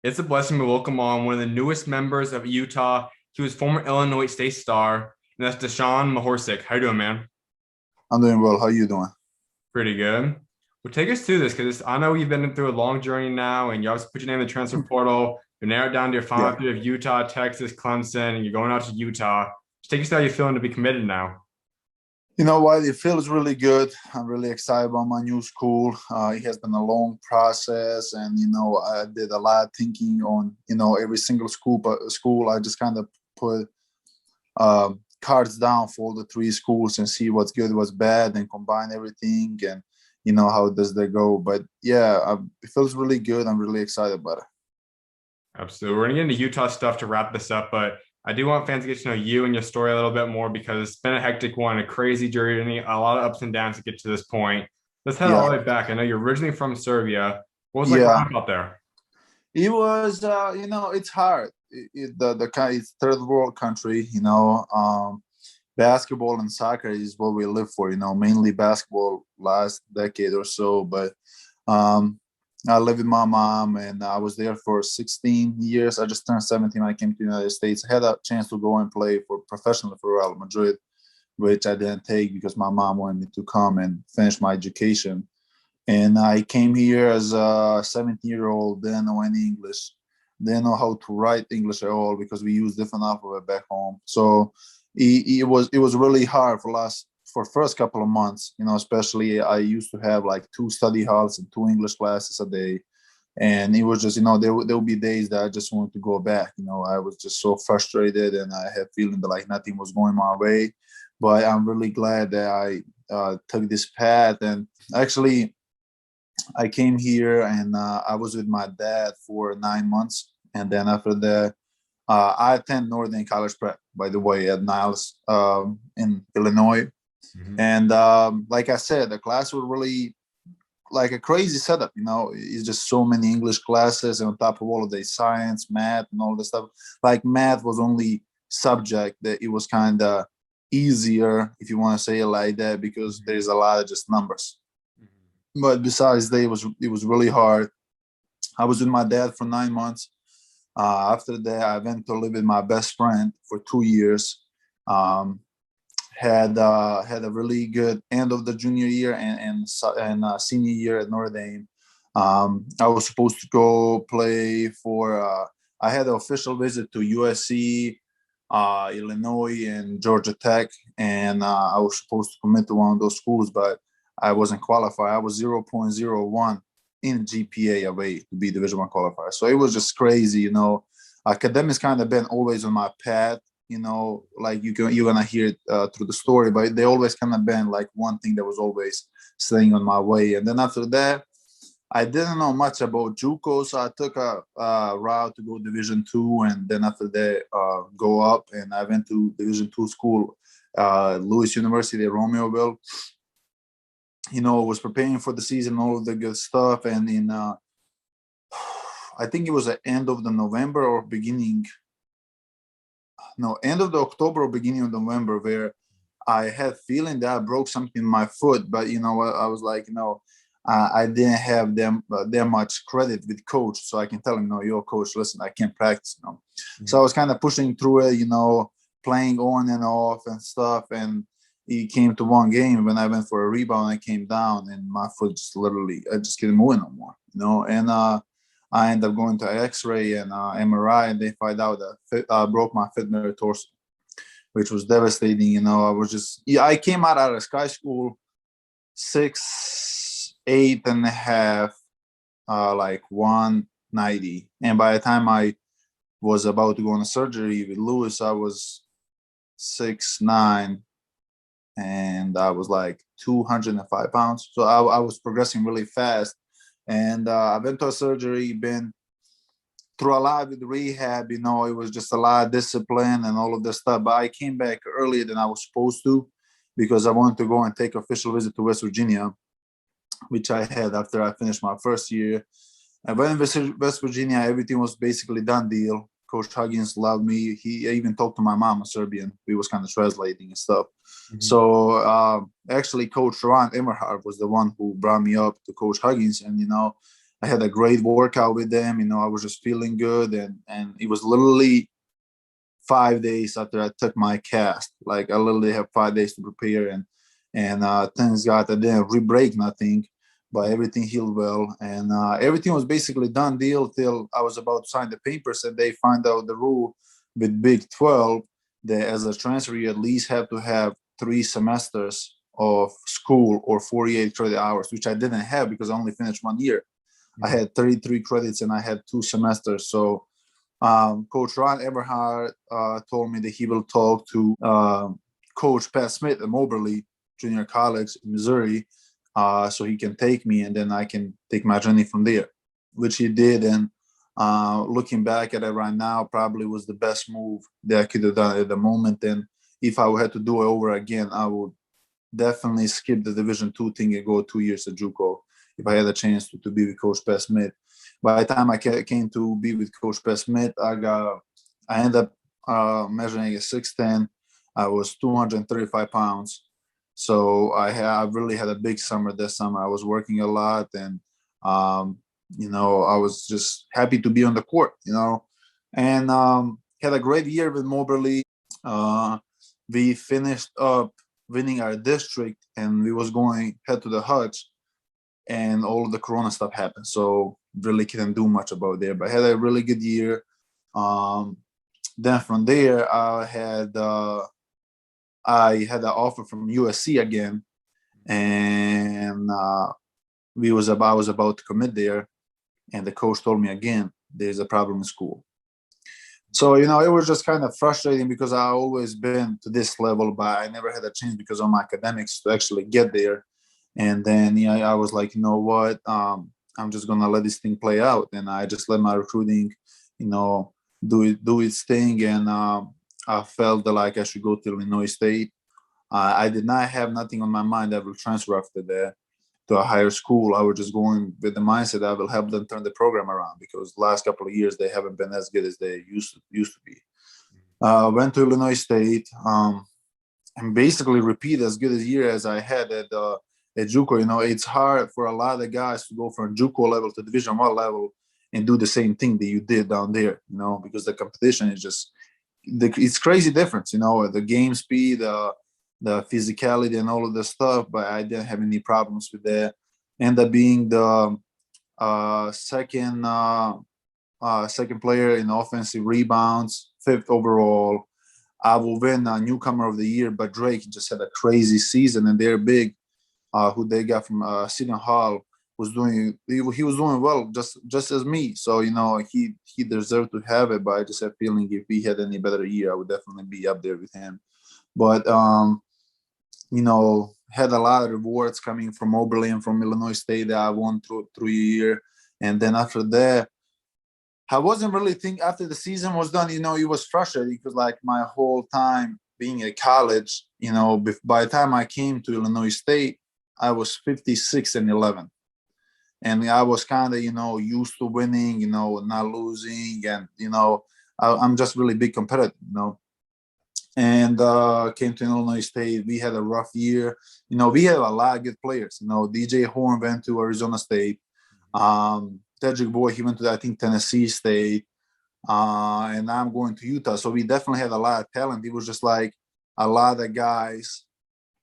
It's a blessing to welcome on one of the newest members of Utah. He was former Illinois State star, and that's Dusan Mahorcic. How you doing, man? I'm doing well. How you doing? Pretty good. Well, take us through this because I know you've been through a long journey now, and you obviously put your name in the transfer portal. You're narrowed down to your Yeah. final three of Utah, Texas, Clemson, and you're going out to Utah. Just take us through how you're feeling to be committed now. You know what? It feels really good. I'm really excited about my new school. It has been a long process, and I did a lot of thinking on every single school. But school, I just kind of put cards down for the three schools and see what's good, what's bad, and combine everything. And how does that go? But yeah, it feels really good. I'm really excited about it. Absolutely. We're going to get into Utah stuff to wrap this up, but I do want fans to get to know you and your story a little bit more because it's been a hectic one, a crazy journey, a lot of ups and downs to get to this point. Let's head all Yeah, the way back. I know you're originally from Serbia. What was it like yeah. growing up out there? It was, it's hard. It's third world country. Basketball and soccer is what we live for. Mainly basketball last decade or so. But um, I live with my mom, and I was there for 16 years. I just turned 17 when I came to the United States. I had a chance to go and play for professionally for Real Madrid, which I didn't take because my mom wanted me to come and finish my education. And I came here as a 17-year-old, didn't know any English, didn't know how to write English at all because we use different alphabet back home. So it was really hard for first couple of months, especially I used to have like two study halls and two English classes a day. And it was just, there would be days that I just wanted to go back. I was just so frustrated and I had feeling that like nothing was going my way. But I'm really glad that I took this path. And actually, I came here and I was with my dad for 9 months. And then after that, I attend Notre Dame College Prep, by the way, at Niles in Illinois. Mhm. And like I said, the class was really like a crazy setup. It's just so many English classes, and on top of all of the science, math, and all this stuff. Like math was only subject that it was kind of easier, if you want to say it like that, because there's a lot of just numbers. But besides that, it was really hard. I was with my dad for 9 months. After that, I went to live with my best friend for 2 years. Um, had a really good end of the junior year and senior year at Notre Dame. I was supposed to go play for. I had an official visit to USC, Illinois, and Georgia Tech, and I was supposed to commit to one of those schools, but I wasn't qualified. I was 0.01 in GPA away to be Division One qualifier. So it was just crazy, Academics kind of been always on my path, like you're gonna hear it through the story, but they always kind of been like one thing that was always staying on my way. And then after that, I didn't know much about JUCO, so I took a route to go Division 2, and then after that, go up, and I went to Division 2 school, Lewis University at Romeoville. Was preparing for the season, all of the good stuff, and in I think it was the end of the November or beginning, no, end of the October or beginning of November, where I had feeling that I broke something in my foot, but I was like, I didn't have them that much credit with coach, so I can tell him, no, your coach, listen, I can't practice, So I was kind of pushing through it, playing on and off and stuff, and it came to one game when I went for a rebound, I came down, and my foot just literally, I just couldn't move it no more, and I ended up going to X-ray and MRI, and they find out that I broke my fifth metatarsal, which was devastating. I was just, yeah, I came out of Sky School 6'8.5", like 190. And by the time I was about to go on surgery with Lewis, I was 6'9", and I was like 205 pounds. So I was progressing really fast. And I went to a surgery, been through a lot with rehab, it was just a lot of discipline and all of this stuff. But I came back earlier than I was supposed to because I wanted to go and take official visit to West Virginia, which I had after I finished my first year. And when in West Virginia, everything was basically done deal. Coach Huggins loved me. He even talked to my mom, a Serbian. We was kind of translating and stuff. Mhm. So actually, Coach Ron Emerhard was the one who brought me up to Coach Huggins. And, I had a great workout with them. I was just feeling good, and it was literally 5 days after I took my cast. Like I literally have 5 days to prepare, and thanks God I didn't re-break nothing, but everything healed well, and everything was basically done deal till I was about to sign the papers, and they find out the rule with Big 12 that as a transfer you at least have to have 3 semesters of school or 48 credit hours, which I didn't have because I only finished 1 year. I had 33 credits and I had 2 semesters. So Coach Ron Eberhard told me that he will talk to Coach Pat Smith at Moberly Junior College in Missouri, so he can take me, and then I can take my journey from there, which he did. And looking back at it right now, probably was the best move that I could have done at the moment. And if I had to do it over again, I would definitely skip the Division II thing and go 2 years at JUCO if I had a chance to be with Coach Pat Smith. By the time I came to be with Coach Pat Smith, I ended up measuring at 6'10". I was 235 pounds. So I really had a big summer this summer. I was working a lot, and I was just happy to be on the court, and had a great year with Moberly. We finished up winning our district, and we was going head to the Hutch, and all of the Corona stuff happened. So really couldn't do much about there, but I had a really good year. Then from there, I had an offer from USC again, and I was about to commit there, and the coach told me again, there's a problem in school. So, it was just kind of frustrating because I always been to this level, but I never had a chance because of my academics to actually get there. And then I was like, you know what, I'm just gonna let this thing play out, and I just let my recruiting, do its thing, and I felt like I should go to Illinois State. I did not have nothing on my mind that will transfer after that to a higher school. I was just going with the mindset that I will help them turn the program around, because the last couple of years they haven't been as good as they used to be. Went to Illinois State, and basically repeat as good a year as I had at JUCO. It's hard for a lot of guys to go from JUCO level to Division I level and do the same thing that you did down there, because the competition is just, it's crazy difference, the game speed, the physicality and all of the stuff, but I didn't have any problems with that. Ended up being the second player in offensive rebounds, 5th overall. I will win a newcomer of the year, but Drake just had a crazy season, and they're big, who they got from Seton Hall, he was doing well, just as me. So, he deserved to have it, but I just have a feeling if he had any better year, I would definitely be up there with him. But, had a lot of rewards coming from Moberly and from Illinois State that I won through a year. And then after that, I wasn't really thinking, after the season was done, it was frustrating because like my whole time being at college, by the time I came to Illinois State, I was 56-11. And I was kind of, used to winning, not losing. And, I'm just really big competitive, And came to Illinois State. We had a rough year. We had a lot of good players. DJ Horn went to Arizona State. Cedric Boy, he went to, I think, Tennessee State. And I'm going to Utah. So we definitely had a lot of talent. It was just like a lot of guys.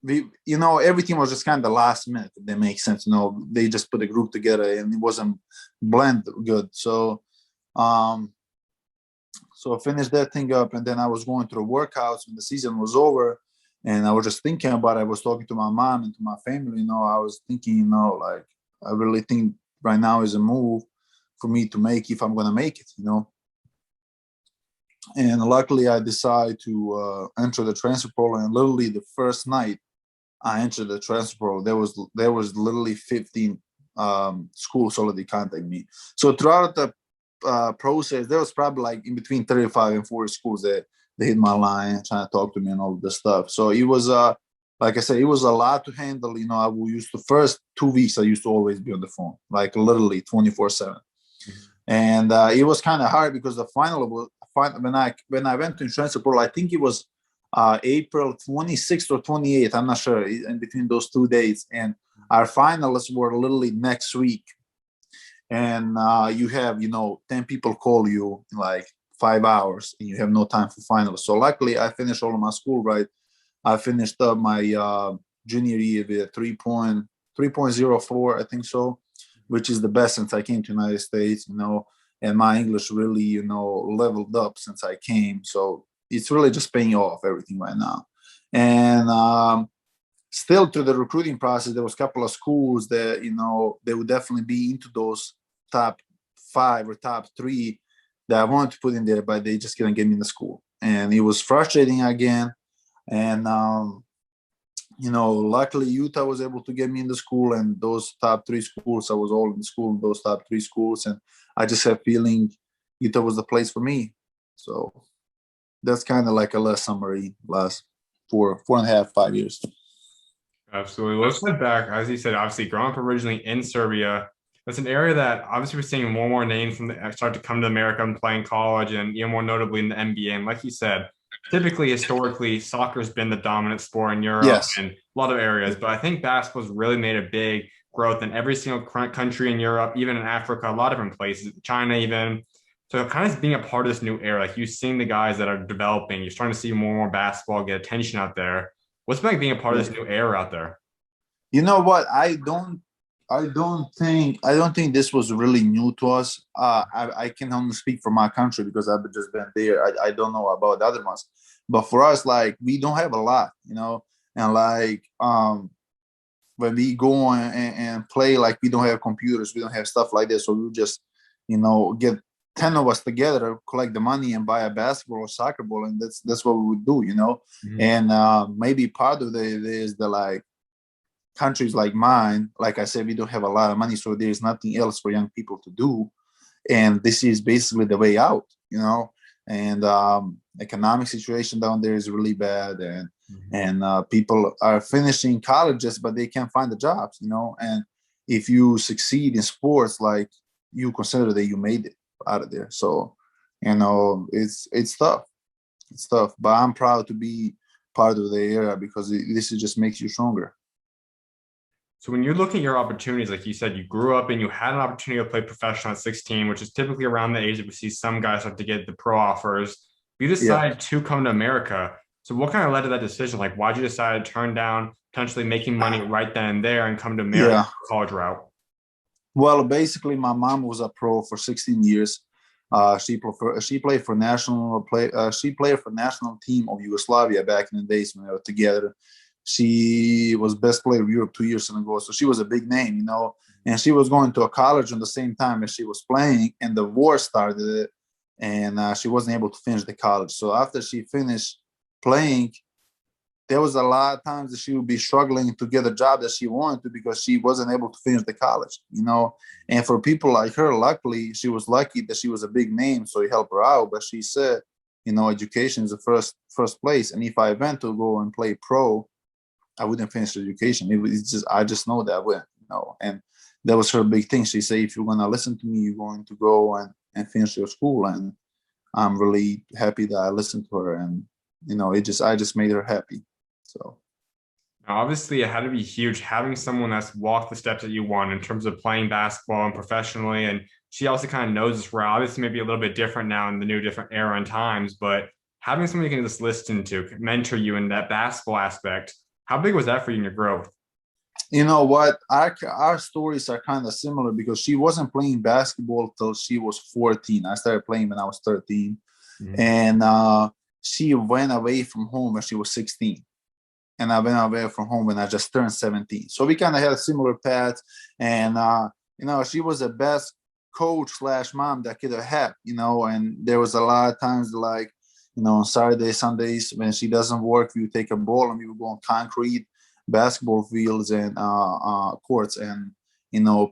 Everything was just kind of last minute, if that makes sense. They just put a group together and it wasn't blend good. So, So I finished that thing up, and then I was going through workouts when the season was over, and I was just thinking about it. I was talking to my mom and to my family. I was thinking, like, I really think right now is a move for me to make if I'm going to make it, And luckily, I decided to enter the transfer portal, and literally the first night I entered the transfer portal, there was literally 15 schools already contacted me. So throughout the process, there was probably like in between 35 and 40 schools that they hit my line trying to talk to me and all of this stuff. So it was like I said, it was a lot to handle. I used to, first 2 weeks I used to always be on the phone, like literally 24/7. And it was kind of hard because the final when I went to transfer portal, I think it was April 26th or 28th, I'm not sure, in between those 2 dates, and our finalists were literally next week. and you have 10 people call you in like 5 hours, and you have no time for finals. So luckily, I finished all of my school right. I finished up my junior year with 3.04, I think so, which is the best since I came to United States. And my English really leveled up since I came. So it's really just paying off everything right now. And still through the recruiting process, there was a couple of schools that they would definitely be into those top 5 or top 3 that I wanted to put in there, but they just couldn't get me in the school, and it was frustrating again. And luckily Utah was able to get me in the school, and those top 3 schools, I was all in the school in those top 3 schools, and I just had feeling Utah was the place for me. So that's kind of like a last summary, last 4.5, 5 years. Absolutely. Let's head back. As you said, obviously growing up originally in Serbia, that's an area that obviously we're seeing more and more names from start to come to America and play in college, and even more notably in the NBA. And like you said, typically, historically, soccer has been the dominant sport in Europe Yes. and a lot of areas. But I think basketball's really made a big growth in every single country in Europe, even in Africa, a lot of different places, China even. So kind of being a part of this new era, like you've seen the guys that are developing, you're starting to see more and more basketball get attention out there. What's it like being a part of this new era out there? You know what? I don't think this was really new to us. I can only speak for my country because I've just been there. I don't know about the other ones, but for us, like, we don't have a lot, and like when we go and play, like, we don't have computers, we don't have stuff like this, so we just get 10 of us together, collect the money, and buy a basketball or soccer ball, and that's what we would do, Mm-hmm. And maybe part of it is the, like, countries like mine, like I said, we don't have a lot of money, so there's nothing else for young people to do, and this is basically the way out, and economic situation down there is really bad, and people are finishing colleges but they can't find the jobs, and if you succeed in sports, like, you consider that you made it out of there. So it's tough, but I'm proud to be part of the era because this just makes you stronger. So when you're looking at your opportunities, like you said, you grew up and you had an opportunity to play professional at 16, which is typically around the age that we see some guys start to get the pro offers. You decided to come to America. So what kind of led to that decision? Like, why'd you decide to turn down potentially making money right then and there and come to America college route? Well, basically, my mom was a pro for 16 years. She played for national team of Yugoslavia back in the days when they were together. She was best player of Europe 2 years ago, so she was a big name, and she was going to a college at the same time as she was playing, and the war started, and she wasn't able to finish the college. So after she finished playing, there was a lot of times that she would be struggling to get a job that she wanted to because she wasn't able to finish the college, and for people like her, luckily, she was lucky that she was a big name, so it helped her out. But she said, education is the first place, and if I went to go and play pro, I wouldn't finish education. I just know that way, and that was her big thing. She said, if you're going to listen to me, you're going to go and finish your school. And I'm really happy that I listened to her, and, I just made her happy. So. Now, obviously, it had to be huge having someone that's walked the steps that you want in terms of playing basketball and professionally. And she also kind of knows this route. Obviously, maybe a little bit different now in the new different era and times, but having someone you can just listen to, mentor you in that basketball aspect. How big was that for you in your growth? You know what? Our stories are kind of similar because she wasn't playing basketball till she was 14. I started playing when I was 13. Mm-hmm. And she went away from home when she was 16. And I went away from home when I just turned 17. So we kind of had a similar path. And, she was the best coach / mom that could have had, and there was a lot of times like, on Saturdays, Sundays, when she doesn't work, we would take a ball and we would go on concrete basketball fields and courts and,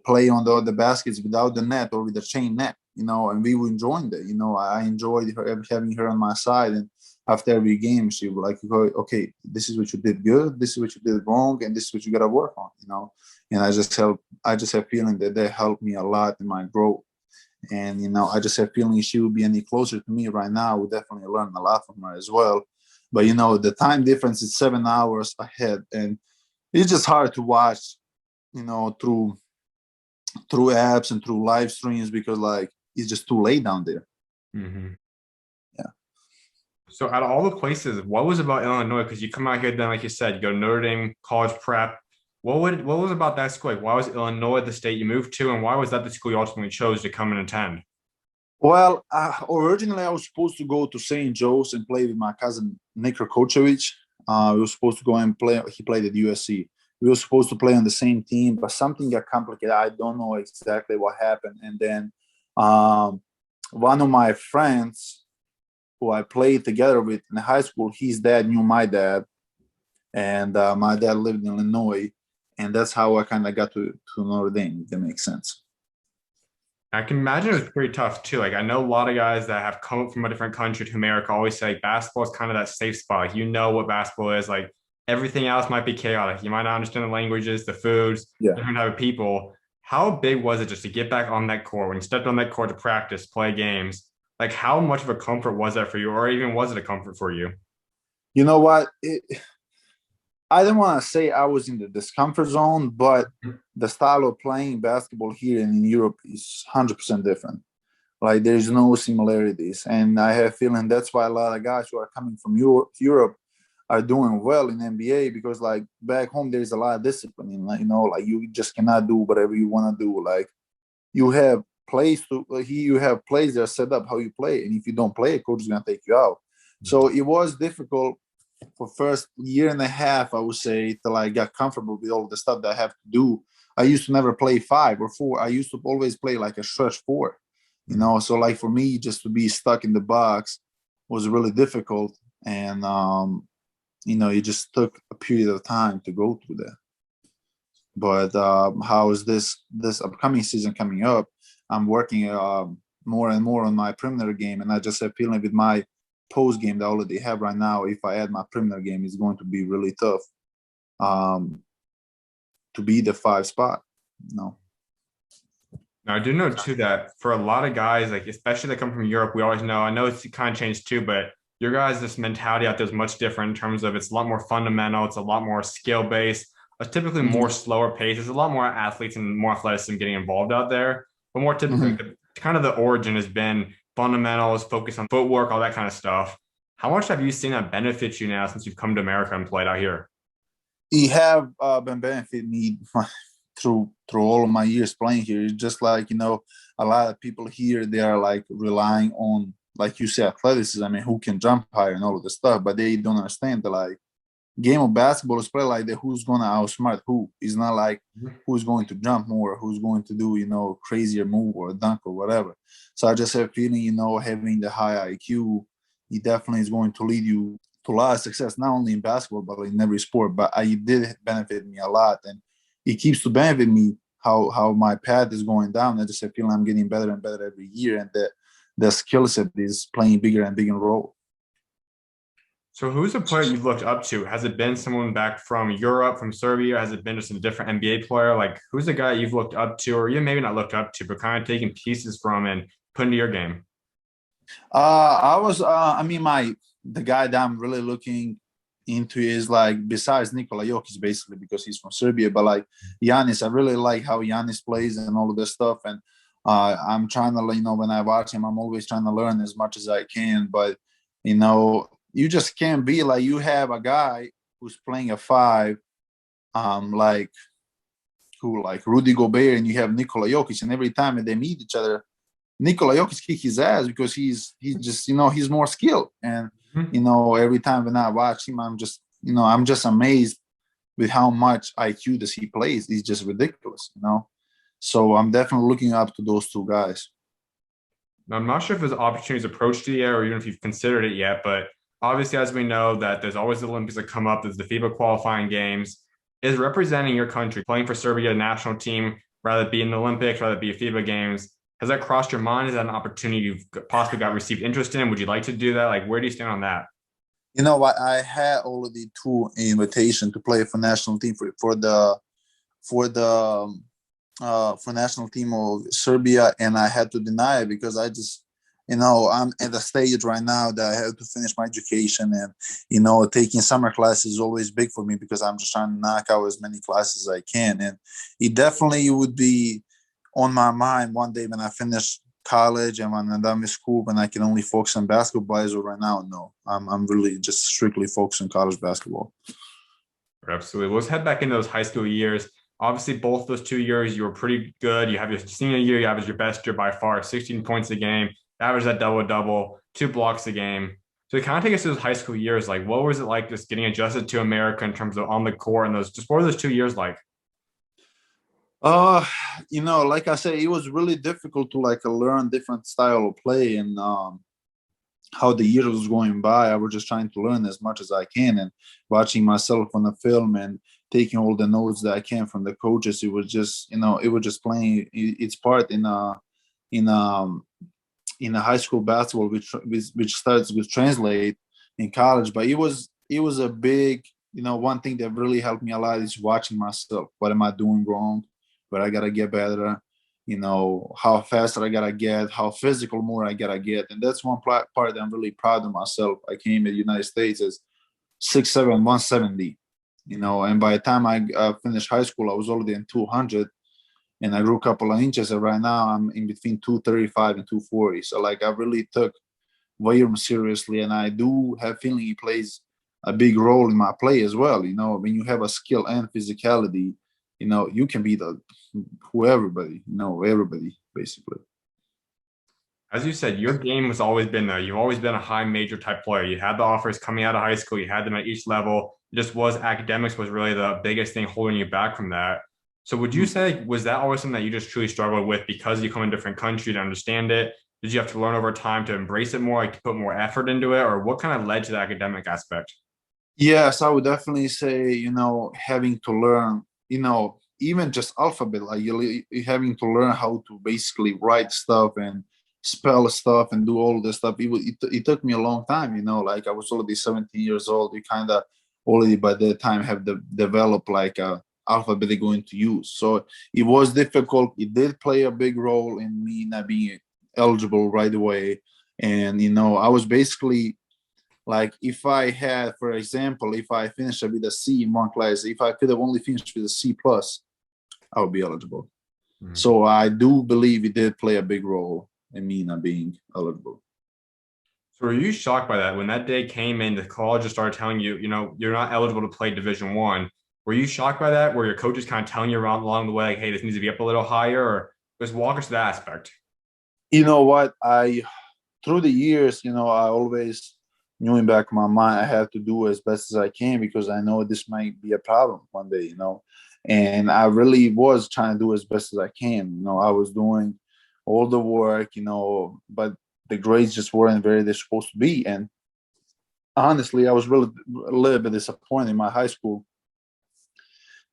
play on the baskets without the net or with the chain net, and we were enjoying that. I enjoyed having her on my side. And after every game, she would like, okay, this is what you did good, this is what you did wrong, and this is what you got to work on, and I just have feeling that they helped me a lot in my growth. And, I just have feeling if she would be any closer to me right now, I would definitely learn a lot from her as well. But, the time difference is 7 hours ahead. And it's just hard to watch, through through apps and through live streams because like it's just too late down there. Mm-hmm. Yeah. So out of all the places, what was about Illinois? Because you come out here, then like you said, you go to Notre Dame College Prep. What was about that school? Like, why was Illinois the state you moved to, and why was that the school you ultimately chose to come and attend? Well, originally I was supposed to go to St. Joe's and play with my cousin Nick Rakocevic. We were supposed to go and play. He played at USC. We were supposed to play on the same team, but something got complicated. I don't know exactly what happened. And then one of my friends who I played together with in high school, his dad knew my dad, and my dad lived in Illinois, and that's how I kind of got to Notre Dame. If that makes sense. I can imagine it was pretty tough too. Like I know a lot of guys that have come from a different country to America always say like, basketball is kind of that safe spot. Like, you know what basketball is. Like everything else might be chaotic. You might not understand the languages, the foods, Yeah. different type of people. How big was it just to get back on that court when you stepped on that court to practice, play games? Like how much of a comfort was that for you, or even was it a comfort for you? You know what? I don't want to say I was in the discomfort zone, but the style of playing basketball here and in Europe is 100% different. Like there's no similarities. And I have a feeling that's why a lot of guys who are coming from Europe are doing well in NBA because like back home, there's a lot of discipline. You know, like you just cannot do whatever you want to do. Like you have plays you have plays that are set up how you play. And if you don't play, a coach is going to take you out. So it was difficult for first year and a half, I would say, till I got comfortable with all the stuff that I have to do. I used to never play 5 or 4. I used to always play like a stretch 4, you know. So like for me, just to be stuck in the box was really difficult, and you know, it just took a period of time to go through that. But how is this upcoming season coming up? I'm working more and more on my perimeter game, and I just have feeling with my post game that I already have right now, if I add my perimeter game, it's going to be really tough to be the 5 spot. No. Now, I do know too that for a lot of guys, like especially that come from Europe, we always know. I know it's kind of changed too, but your guys' this mentality out there is much different in terms of it's a lot more fundamental, it's a lot more skill based, it's typically more slower pace. There's a lot more athletes and more athleticism getting involved out there, but more typically, kind of the origin has been fundamentals, focus on footwork, all that kind of stuff. How much have you seen that benefit you now since you've come to America and played out here? It have been benefiting me through all of my years playing here. It's just like, you know, a lot of people here, they are like relying on, like you say, athleticism. I mean, who can jump higher and all of the stuff, but they don't understand the like game of basketball is played like that. Who's going to outsmart who? It's not like who's going to jump more, who's going to do, you know, crazier move or a dunk or whatever. So I just have a feeling, you know, having the high IQ, it definitely is going to lead you to a lot of success, not only in basketball, but in every sport. But it did benefit me a lot. And it keeps to benefit me how my path is going down. I just have a feeling I'm getting better and better every year. And the skill set is playing bigger and bigger role. So who's a player you've looked up to? Has it been someone back from Europe, from Serbia? Has it been just a different NBA player? Like who's a guy you've looked up to, or even maybe not looked up to, but kind of taking pieces from and put into your game? The guy that I'm really looking into is like, besides Nikola Jokic, basically, because he's from Serbia, but like Giannis, I really like how Giannis plays and all of this stuff. And I'm trying to, you know, when I watch him, I'm always trying to learn as much as I can. But, you know, you just can't be like, you have a guy who's playing a 5, like Rudy Gobert, and you have Nikola Jokic, and every time they meet each other, Nikola Jokic kick his ass because he's just, you know, he's more skilled. And, you know, every time when I watch him, I'm just amazed with how much IQ does he plays. He's just ridiculous, you know. So I'm definitely looking up to those 2 guys. Now, I'm not sure if there's opportunities approached you yet, or even if you've considered it yet, but obviously, as we know, that there's always the Olympics that come up. There's the FIBA qualifying games. Is representing your country, playing for Serbia national team, rather be in the Olympics, rather be a FIBA games, has that crossed your mind? Is that an opportunity you've possibly got received interest in? Would you like to do that? Like, where do you stand on that? You know what? I had already 2 invitations to play for national team for national team of Serbia, and I had to deny it because I just, you know, I'm at the stage right now that I have to finish my education, and, you know, taking summer classes is always big for me because I'm just trying to knock out as many classes as I can. And it definitely would be on my mind one day when I finish college and when I'm done with school, when I can only focus on basketball. As of right now, no, I'm really just strictly focused on college basketball. Absolutely. Let's head back into those high school years. Obviously, both those 2 years, you were pretty good. You have your senior year, you averaged your best year by far, 16 points a game, average that double-double, 2 blocks a game. So kind of take us to those high school years. Like, what was it like just getting adjusted to America in terms of on the court and those, just what were those 2 years like? Uh, like I said, it was really difficult to like learn different style of play and how the year was going by. I was just trying to learn as much as I can and watching myself on the film and taking all the notes that I can from the coaches. It was just, it was just playing its part in a high school basketball, which starts with translate in college. But it was a big, one thing that really helped me a lot is watching myself. What am I doing wrong? Where I gotta get better. How fast I gotta get, how physical more I gotta get. And that's one part that I'm really proud of myself. I came to the United States as 6'7", 170, and by the time I finished high school, I was already in 200 and I grew a couple of inches. And right now I'm in between 235 and 240. So like I really took weight seriously, and I do have feeling it plays a big role in my play as well. When you have a skill and physicality, you can be everybody basically. As you said, your game has always been there. You've always been a high major type player. You had the offers coming out of high school. You had them at each level. It just was academics was really the biggest thing holding you back from that. So would you say, was that always something that you just truly struggled with because you come in a different country to understand it? Did you have to learn over time to embrace it more, like to put more effort into it? Or what kind of led to the academic aspect? Yes, I would definitely say, having to learn, even just alphabet, like you having to learn how to basically write stuff and spell stuff and do all this stuff. It took me a long time, like I was already 17 years old. You kind of already by that time have developed like a alphabet they're going to use. So it was difficult. It did play a big role in me not being eligible right away. And, I was basically like, if I had, for example, if I finished with a C in one class, if I could have only finished with a C plus, I would be eligible. Mm-hmm. So I do believe it did play a big role in me not being eligible. So were you shocked by that when that day came in, the college just started telling you, you're not eligible to play Division I? Were you shocked by that? Were your coaches kind of telling you around along the way, like, hey, this needs to be up a little higher, or just walk us to that aspect? You know what? Through the years, I always knew in back of my mind I have to do as best as I can because I know this might be a problem one day, and I really was trying to do as best as I can. I was doing all the work, but the grades just weren't where they're supposed to be. And honestly, I was really a little bit disappointed in my high school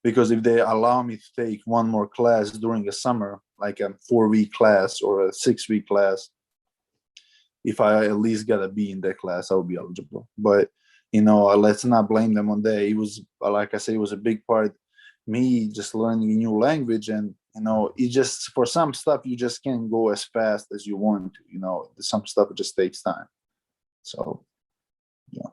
because if they allow me to take one more class during the summer, like a 4-week class or a 6-week class, if I at least got a B in that class, I would be eligible. But, let's not blame them on that. It was, like I said, it was a big part, me just learning a new language. And, it just, for some stuff, you just can't go as fast as you want to, some stuff just takes time. So, yeah.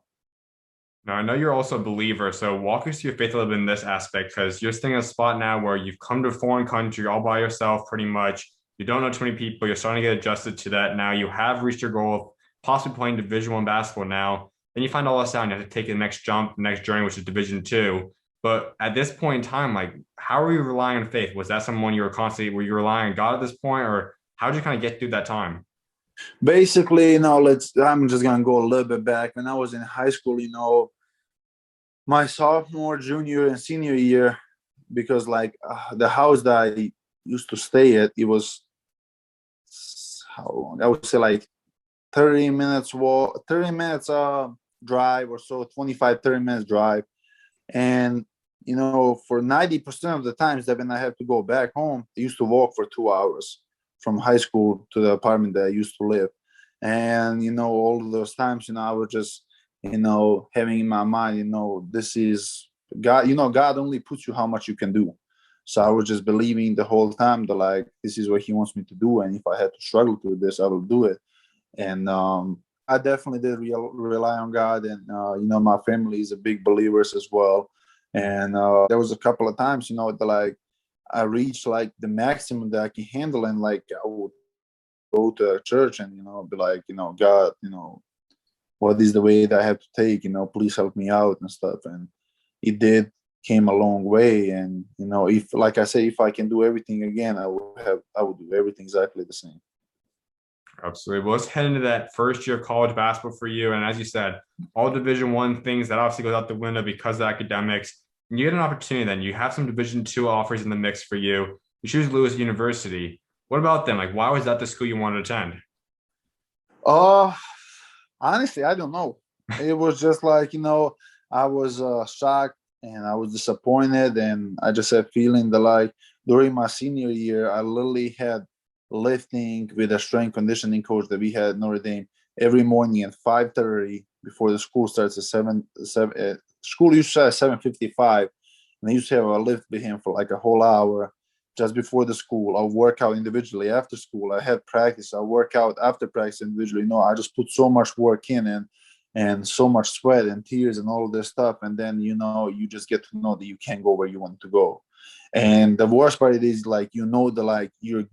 Now, I know you're also a believer, so walk us through your faith a little bit in this aspect, because you're staying in a spot now where you've come to a foreign country all by yourself pretty much. You don't know too many people. You're starting to get adjusted to that now. You have reached your goal of possibly playing Division I basketball now. Then you find all this out and you have to take the next jump, the next journey, which is Division II. But at this point in time, like, how are you relying on faith? Was that someone you were constantly, were you relying on God at this point, or how did you kind of get through that time? Basically, I'm just going to go a little bit back. When I was in high school, my sophomore, junior, and senior year, because like the house that I used to stay at, it was how long? I would say like 30 minutes walk, 30 minutes drive or so, 25, 30 minutes drive. And, for 90% of the times that when I had to go back home, I used to walk for 2 hours from high school to the apartment that I used to live. And, all of those times, I was just, having in my mind, this is God, God only puts you how much you can do. So I was just believing the whole time that like, this is what he wants me to do. And if I had to struggle to this, I will do it. And I definitely did rely on God. And, my family is a big believers as well. And there was a couple of times, that like, I reached like the maximum that I can handle, and like I would go to a church and be like, God, what is the way that I have to take? Please help me out and stuff. And it did came a long way. And if, like I say, if I can do everything again, I would do everything exactly the same. Absolutely. Well, let's head into that first year of college basketball for you. And as you said, all Division I things that obviously goes out the window because of academics. And you get an opportunity then. You have some Division II offers in the mix for you. You choose Lewis University. What about them? Like, why was that the school you wanted to attend? Honestly, I don't know. It was just like, I was shocked and I was disappointed. And I just had feeling that like during my senior year, I literally had lifting with a strength conditioning coach that we had at Notre Dame every morning at 5:30 before the school starts at 7. School used to start at 7:55, and I used to have a lift with him for like a whole hour just before the school. I'll work out individually after school. I had practice. I'll work out after practice individually. I just put so much work in and so much sweat and tears and all of this stuff. And then, you just get to know that you can't go where you want to go. And the worst part is like, that like you're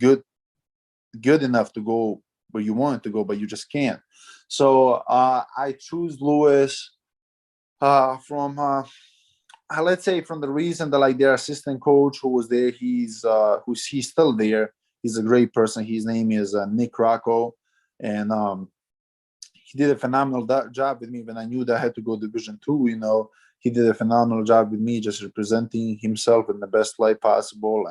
good enough to go where you want to go, but you just can't. So I choose Lewis from let's say from the reason that like their assistant coach who was there, he's still there. He's a great person. His name is Nick Rocco, and he did a phenomenal job with me when I knew that I had to go Division II. He did a phenomenal job with me, just representing himself in the best light possible,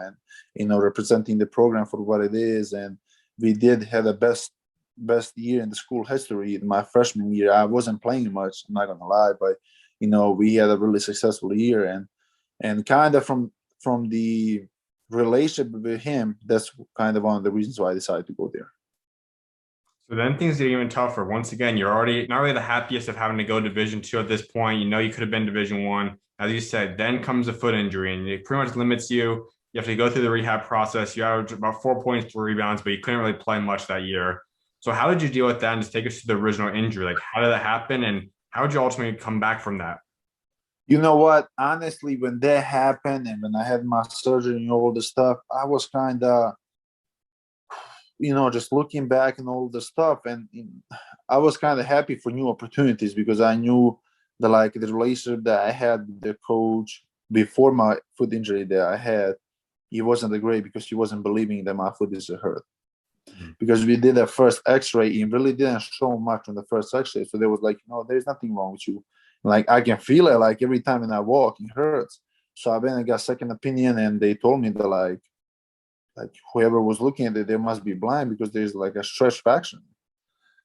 and representing the program for what it is. And we did have the best year in the school history. In my freshman year, I wasn't playing much, I'm not gonna lie, but we had a really successful year, and kind of from the relationship with him, that's kind of one of the reasons why I decided to go there. So then things get even tougher. Once again, you're already not really the happiest of having to go Division II at this point. You could have been Division I. As you said, then comes a foot injury, and it pretty much limits you. You have to go through the rehab process. You average about 4 points, 3 rebounds, but you couldn't really play much that year. So how did you deal with that? And just take us to the original injury. Like, how did that happen? And how did you ultimately come back from that? You know what? Honestly, when that happened and when I had my surgery and all the stuff, I was kind of, just looking back and all the stuff. And I was kind of happy for new opportunities because I knew that like the relationship that I had with the coach before my foot injury that I had, he wasn't that great because he wasn't believing that my foot is hurt. Because we did a first x-ray, it really didn't show much on the first x-ray. So there was like, there's nothing wrong with you. Like I can feel it like every time when I walk, it hurts. So I went and got second opinion, and they told me that like whoever was looking at it, they must be blind because there's like a stretch fraction.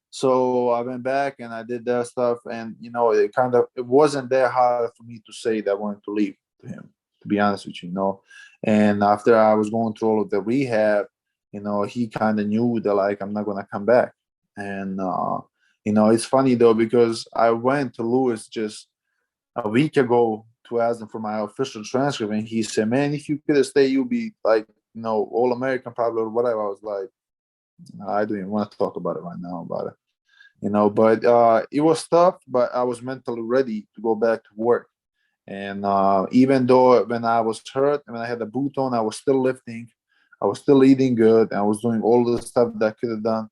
So I went back and I did that stuff, and it wasn't that hard for me to say that I wanted to leave to him, to be honest with you. And after I was going through all of the rehab, he kind of knew that like I'm not gonna come back. And it's funny though because I went to Lewis just a week ago to ask him for my official transcript, and he said, "Man, if you could stay, you'll be like All American probably or whatever." I was like, I don't even want to talk about it right now about it. But it was tough, but I was mentally ready to go back to work. And even though when I was hurt, when I had a boot on, I was still lifting. I was still eating good. I was doing all the stuff that I could have done,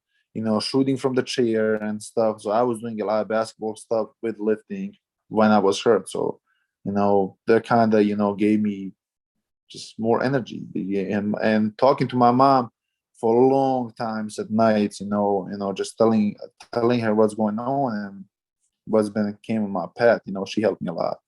shooting from the chair and stuff. So I was doing a lot of basketball stuff with lifting when I was hurt. So, that kind of, gave me just more energy. And talking to my mom for long times at nights, just telling her what's going on and what's been came on my path. She helped me a lot.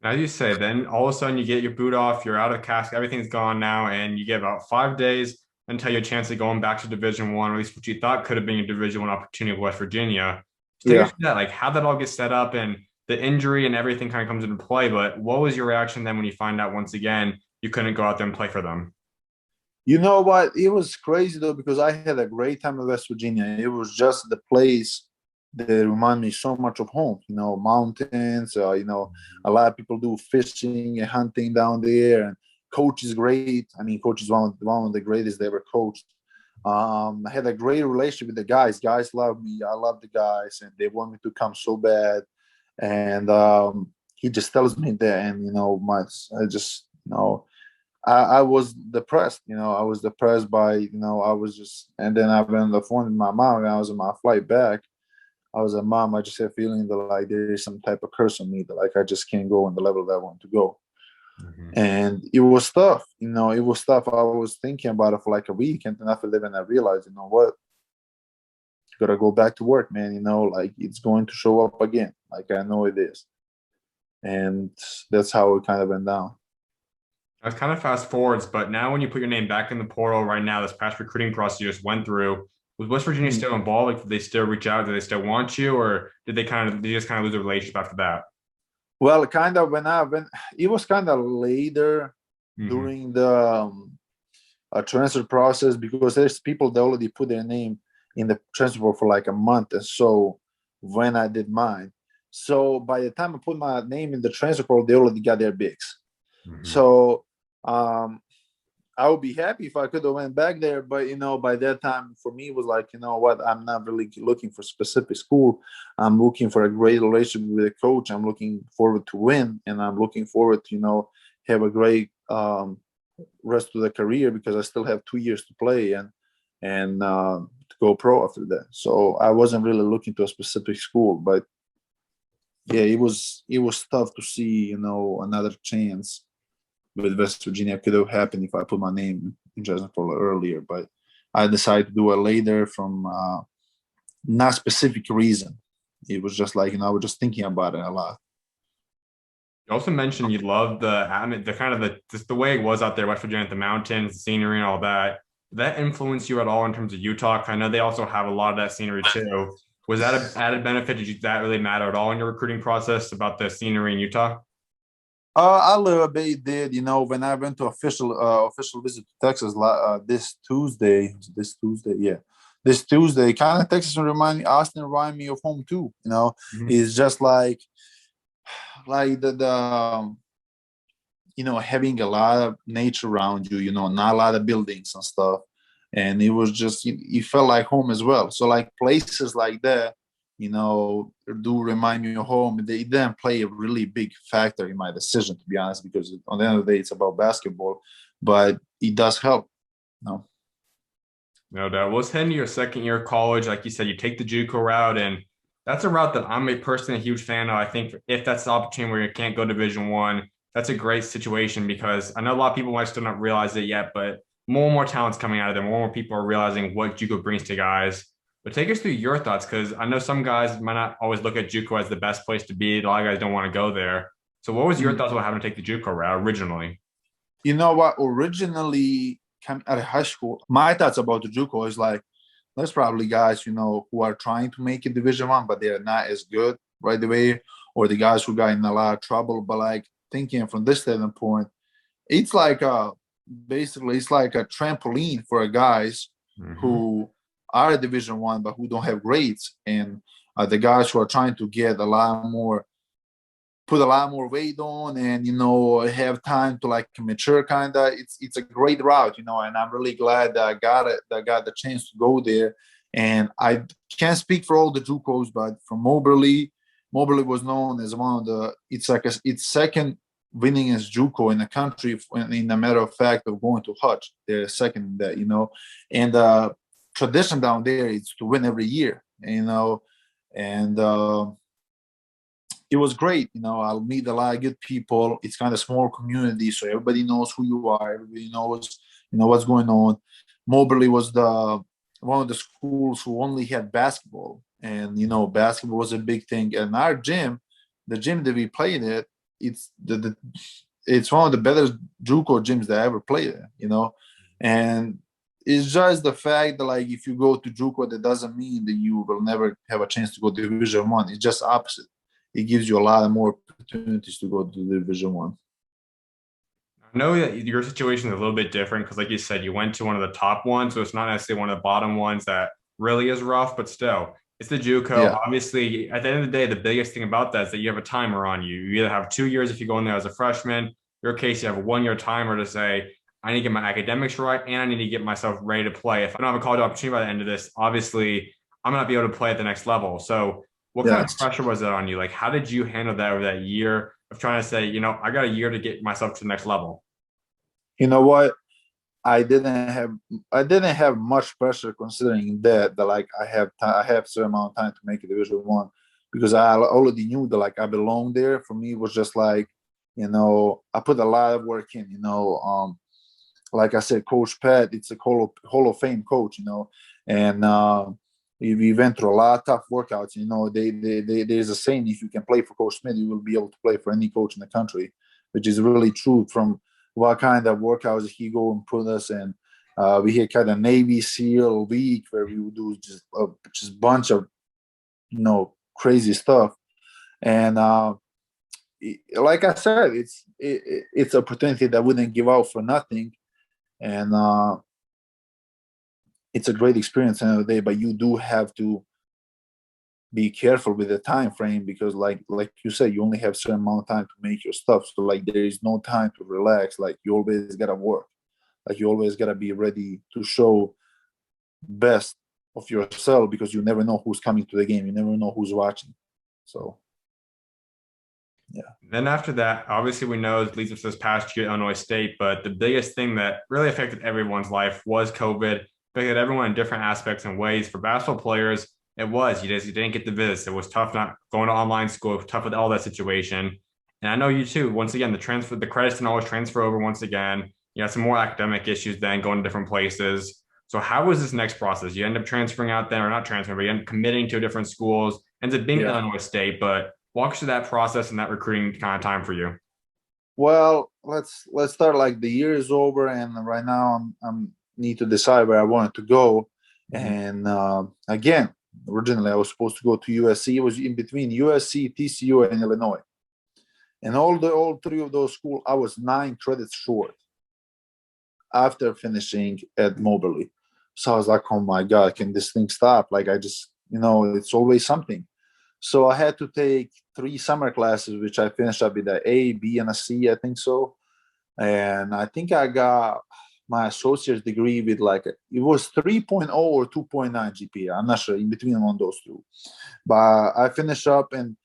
As you say, then all of a sudden you get your boot off, you're out of cast, everything's gone now, and you get about 5 days until your chance of going back to Division I, or at least what you thought could have been your Division I opportunity of West Virginia. So take us to that, like how that all gets set up and the injury and everything kind of comes into play. But what was your reaction then when you find out once again you couldn't go out there and play for them? You know what? It was crazy though because I had a great time in West Virginia. It was just the place that remind me so much of home. Mountains. A lot of people do fishing and hunting down there, and coach is great. I mean, coach is one of the greatest they ever coached. I had a great relationship with the guys. Guys love me. I love the guys, and they want me to come so bad. And he just tells me that, and I just I was depressed. I was depressed by, I was just, and then I went on the phone with my mom and I was on my flight back. I was like, Mom, I just have a feeling that like there is some type of curse on me that like I just can't go on the level that I want to go. Mhm. And it was tough. It was tough. I was thinking about it for like a week, and then after that, I realized, what, gotta go back to work, man. Like it's going to show up again. Like I know it is, and that's how it kind of went down. That's kind of fast forwards, but now when you put your name back in the portal right now, this past recruiting process you just went through, was West Virginia Mm. still involved? Like, did they still reach out? Did they still want you, or did they just kind of lose the relationship after that? Well, kind of when it was kind of later Hmm. during the transfer process, because there's people that already put their name in the transfer for like a month, and so when I did mine, so by the time I put my name in the transfer portal, they already got their bigs. Hmm. So um, I would be happy if I could have went back there, but by that time for me it was like, what, I'm not really looking for specific school. I'm looking for a great relationship with a coach. I'm looking forward to win, and I'm looking forward to have a great rest of the career, because I still have 2 years to play and to go pro after that. So I wasn't really looking to a specific school, but yeah, it was tough to see another chance with West Virginia. Could have happened if I put my name in Jasmine Paula earlier, but I decided to do it later from not specific reason. It was just like, I was just thinking about it a lot. You also mentioned you love the kind of just the way it was out there, West Virginia, the mountains, the scenery, and all that. Did that influence you at all in terms of Utah? I know they also have a lot of that scenery too. Was that an added benefit? Did that really matter at all in your recruiting process about the scenery in Utah? A little bit did, when I went to official visit to Texas this Tuesday, kind of Texas Austin remind me of home too. Mhm. It's just like the having a lot of nature around you, not a lot of buildings and stuff. And it was just, it felt like home as well. So like places like that, do remind me of home. They didn't play a really big factor in my decision, to be honest, because on the end of the day, it's about basketball, but it does help. No. No doubt. Well, it's heading to your second year of college. Like you said, you take the JUCO route, and that's a route that I'm personally a huge fan of. I think if that's the opportunity where you can't go Division 1, that's a great situation because I know a lot of people might still not realize it yet, but more and more talent's coming out of there. More and more people are realizing what JUCO brings to guys. But take us through your thoughts because I know some guys might not always look at JUCO as the best place to be. A lot of guys don't want to go there. So, what was your Mm. thoughts about having to take the JUCO route originally? You know what? Originally, came out of high school, my thoughts about the JUCO is like, there's probably guys, who are trying to make it Division 1, but they're not as good right away, or the guys who got in a lot of trouble. But like thinking from this standpoint, it's like basically it's like a trampoline for guys Hmm. who are Division 1 but who don't have grades, and the guys who are trying to get a lot more, put a lot more weight on, and have time to like mature. Kind of, it's a great route, and I'm really glad that I got the chance to go there. And I can't speak for all the JUCOs, but from Moberly was known as one of the, it's like its second winningest JUCO in the country, in a matter of fact of going to Hutch. They're second in that, and tradition down there is to win every year, and it was great. I'll meet a lot of good people. It's kind of small community, so everybody knows who you are. Everybody knows, what's going on. Moberly was the one of the schools who only had basketball, and basketball was a big thing. And our gym, the gym that we played at, it's one of the better JUCO gyms that I ever played at. And it's just the fact that like if you go to JUCO, that doesn't mean that you will never have a chance to go to Division 1. It's just opposite. It gives you a lot more opportunities to go to Division 1. I know that your situation is a little bit different because, like you said, you went to one of the top ones, so it's not necessarily one of the bottom ones that really is rough, but still, it's the JUCO. Yeah, Obviously, at the end of the day, the biggest thing about that is that you have a timer on you. You either have 2 years if you go in there as a freshman. In your case, you have a 1 year timer to say, I need to get my academics right and I need to get myself ready to play. If I don't have a college opportunity by the end of this, obviously, I'm not be able to play at the next level. So, what kind of yes. pressure was that on you? Like, how did you handle that over that year of trying to say, I got a year to get myself to the next level? You know what? I didn't have much pressure considering that like I have certain amount of time to make a Division 1 because I already knew that like I belong there. For me, it was just like, I put a lot of work in. Like I said, Coach Pat, it's a Hall of Fame coach. And we went through a lot of tough workouts. There's a saying: if you can play for Coach Smith, you will be able to play for any coach in the country, which is really true from what kind of workouts he go and put us in. We had kind of Navy SEAL week where we would do just bunch of crazy stuff, and like I said, it's an opportunity that I wouldn't give out for nothing, and it's a great experience at the end of the day. But you do have to be careful with the time frame because like you said, you only have a certain amount of time to make your stuff, so like there is no time to relax. Like you always gotta work, like you always gotta be ready to show best of yourself because you never know who's coming to the game, you never know who's watching. So yeah. Then after that, obviously we know it leads us to this past year at Illinois State, but the biggest thing that really affected everyone's life was COVID. Affected everyone in different aspects and ways. For basketball players, it was. You didn't get the visits. It was tough not going to online school. It was tough with all that situation. And I know you too. Once again, the credits didn't always transfer over once again. You had some more academic issues then going to different places. So how was this next process? You end up transferring out there, or not transferring, but you end up committing to different schools, ends up being Illinois State, but walk us through that process and that recruiting kind of time for you. Well, let's start like the year is over, and right now I'm need to decide where I wanted to go. And again, originally I was supposed to go to USC. It was in between USC, TCU, and Illinois. And all three of those schools, I was 9 credits short after finishing at Moberly. So I was like, oh my God, can this thing stop? Like I just, it's always something. So I had to take 3 summer classes, which I finished up with an A, B, and a C, I think so. And I think I got my associate's degree with it was 3.0 or 2.9 GPA. I'm not sure, in between one of those two. But I finished up, and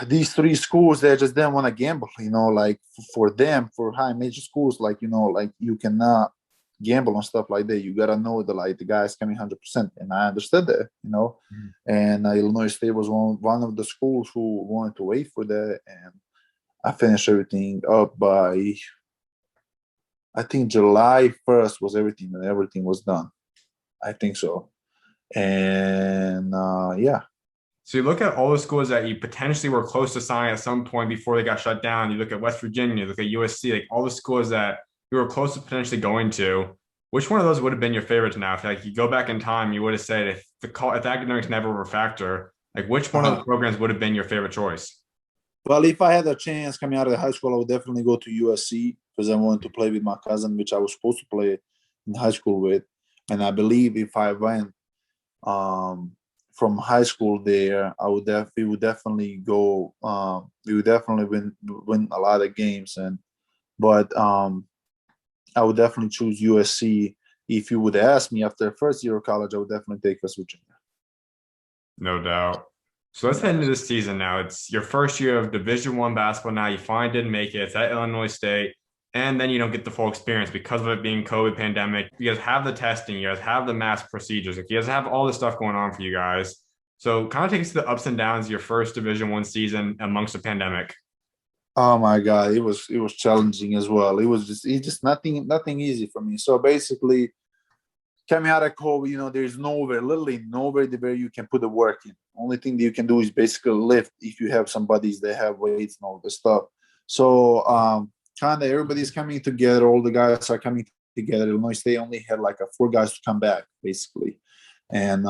these 3 schools, they just didn't want to gamble, like for them, for high major schools, like you cannot gamble on stuff like that. You gotta know that like the guy's coming 100%, and I understood that, And Illinois State was one of the schools who wanted to wait for that, and I finished everything up by, I think July 1st was everything, and everything was done. I think so, and yeah. So you look at all the schools that you potentially were close to signing at some point before they got shut down. You look at West Virginia, you look at USC, like all the schools that you were close to potentially going to. Which one of those would have been your favorite now? If like you go back in time, you would have said if the academics never were a factor, like which one of the programs would have been your favorite choice? Well, if I had a chance coming out of the high school, I would definitely go to USC because I wanted to play with my cousin, which I was supposed to play in high school with. And I believe if I went from high school there, we would definitely go. We would definitely win a lot of games, but I would definitely choose USC. If you would ask me after the first year of college, I would definitely take West Virginia. No doubt. So let's head into this season now. It's your first year of Division I basketball now. You finally didn't make it. It's at Illinois State. And then you don't get the full experience because of it being COVID pandemic. You guys have the testing. You guys have the mask procedures. Like you guys have all this stuff going on for you guys. So kind of take us to the ups and downs of your first Division I season amongst the pandemic. Oh my God, it was challenging as well. It's just nothing easy for me. So basically, coming out of COVID, there's literally nowhere where you can put the work in. Only thing that you can do is basically lift if you have some buddies that have weights and all this stuff. So kind of everybody's coming together. All the guys are coming together. Illinois State only had 4 guys to come back, basically. And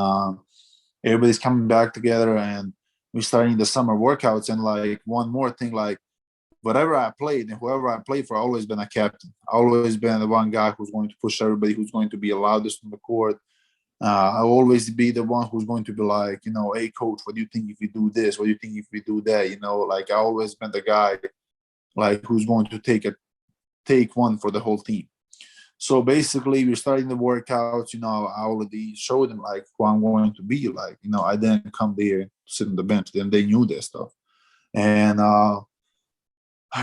everybody's coming back together, and we're starting the summer workouts. And one more thing, whatever I played and whoever I played for, I've always been a captain. I've always been the one guy who's going to push everybody, who's going to be loudest on the court. I'll always be the one who's going to be hey, coach, what do you think if we do this? What do you think if we do that? I always been the guy, who's going to take one for the whole team. So basically, we're starting the workouts. I already showed them who I'm going to be. I didn't come there to sit on the bench. Then they knew their stuff, and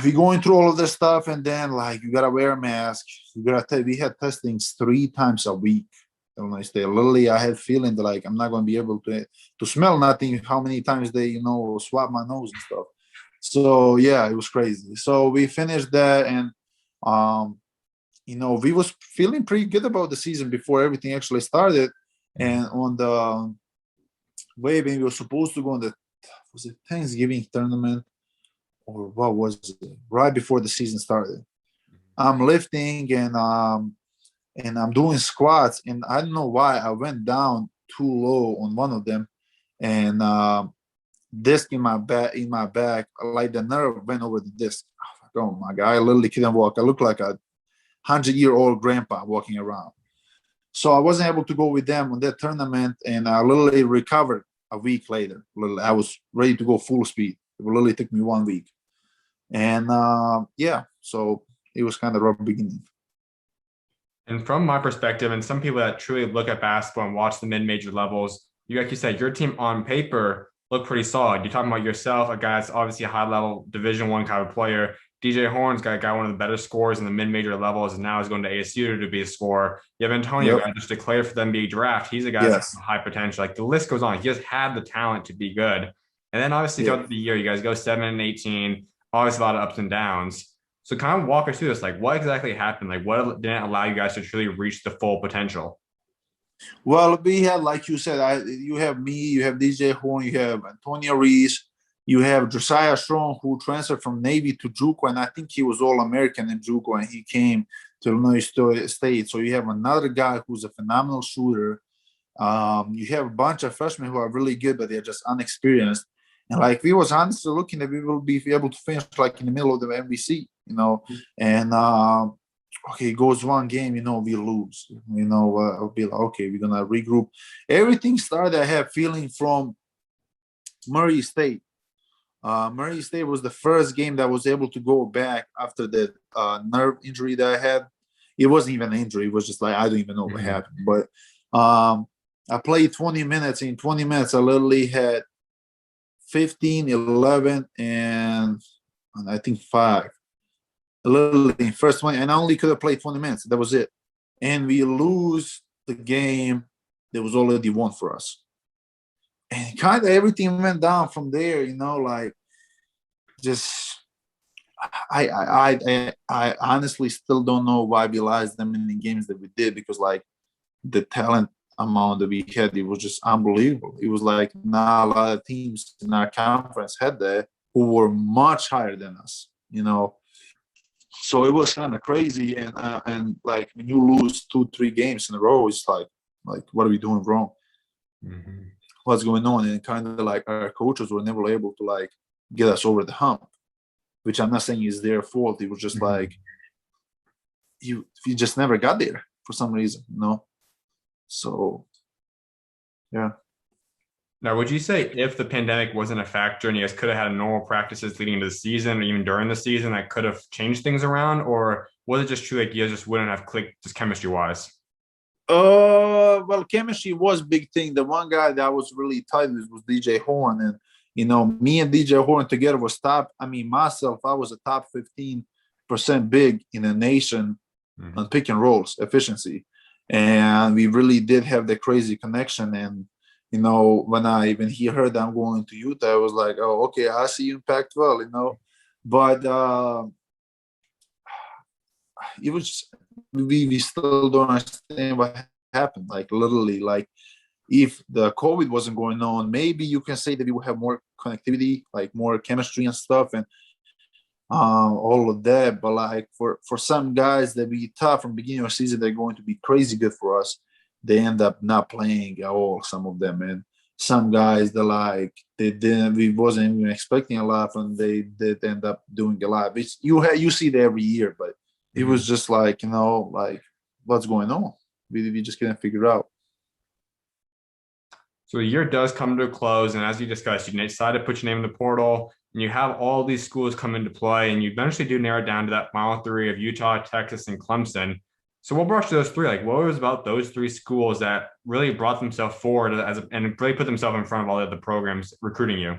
we going through all of this stuff, and then like you gotta wear a mask. You gotta. We had testings 3 times a week. Illinois State. Literally, I had feeling that like I'm not gonna be able to smell nothing. How many times they swab my nose and stuff. So yeah, it was crazy. So we finished that, and um, we was feeling pretty good about the season before everything actually started. And on the way when we were supposed to go on the was it Thanksgiving tournament or what was it? Right before the season started. I'm lifting and I'm doing squats, and I don't know why I went down too low on one of them, and disc in my back, like the nerve went over the disc. Oh my god! I literally couldn't walk. I looked like a 100-year-old grandpa walking around. So I wasn't able to go with them on that tournament, and I literally recovered a week later. Literally, I was ready to go full speed. It literally took me 1 week, and yeah, so it was kind of rough beginning. And from my perspective, and some people that truly look at basketball and watch the mid-major levels, you like you said, your team on paper looked pretty solid. You're talking about yourself, a guy that's obviously a high-level Division I kind of player. DJ Horn's got one of the better scores in the mid-major levels, and now he's going to ASU to be a scorer. You have Antonio, Yep. guy just declared for them to be draft. He's a guy that's Yes. high potential. Like the list goes on. He just had the talent to be good. And then obviously Yeah. throughout the year, you guys go 7-18. Obviously a lot of ups and downs. So kind of walk us through this. Like, what exactly happened? Like, what didn't allow you guys to truly reach the full potential? Well, we had, like you said, you have me, you have DJ Horn, you have Antonio Reese, you have Josiah Strong, who transferred from Navy to JUCO, and I think he was All-American in JUCO, and he came to Illinois State. So you have another guy who's a phenomenal shooter. You have a bunch of freshmen who are really good, but they're just unexperienced. And like we was honestly looking that we will be able to finish like in the middle of the MVC. And okay, goes one game, we lose. I'll be like, okay, we're gonna regroup. Everything started, I have feeling from Murray State. Murray State was the first game that was able to go back after the nerve injury that I had. It wasn't even an injury. It was just like, I don't even know what happened. But I played 20 minutes. In 20 minutes, I literally had 15, 11, and I think 5. Literally, first 20. And I only could have played 20 minutes. That was it. And we lose the game that was already won for us. And kind of everything went down from there, like just I honestly still don't know why we lost them in the games that we did, because like the talent amount that we had, it was just unbelievable. It was like not a lot of teams in our conference had that who were much higher than us. So it was kind of crazy, and like when you lose 2-3 games in a row, it's like what are we doing wrong? What's going on? And kind of like our coaches were never able to like get us over the hump, which I'm not saying is their fault. It was just like you just never got there for some reason. So yeah. Now, would you say if the pandemic wasn't a factor and you guys could have had normal practices leading into the season or even during the season, that could have changed things around? Or was it just true like you guys just wouldn't have clicked just chemistry wise? Well, chemistry was a big thing. The one guy that was really tight with was DJ Horn, and me and DJ Horn together was top. I mean, myself, I was a top 15% big in the nation on pick and rolls efficiency, and we really did have the crazy connection. And when he heard that I'm going to Utah, I was like, oh, okay, I see you in Pac-12, but it was just, we still don't understand what happened. Like literally, like if the COVID wasn't going on, maybe you can say that we would have more connectivity, like more chemistry and stuff, and all of that. But like for some guys that we thought from beginning of the season they're going to be crazy good for us, they end up not playing at all. Some of them, and some guys that we wasn't even expecting a lot from, they did end up doing a lot. It's, you see that every year, but it was just like like what's going on. We just couldn't figure it out. So the year does come to a close, and as you discussed, you decided to put your name in the portal, and you have all these schools come into play, and you eventually do narrow it down to that final 3 of Utah, Texas, and Clemson. So what brought you to those 3? Like, what was about those 3 schools that really brought themselves forward and really put themselves in front of all the other programs recruiting you?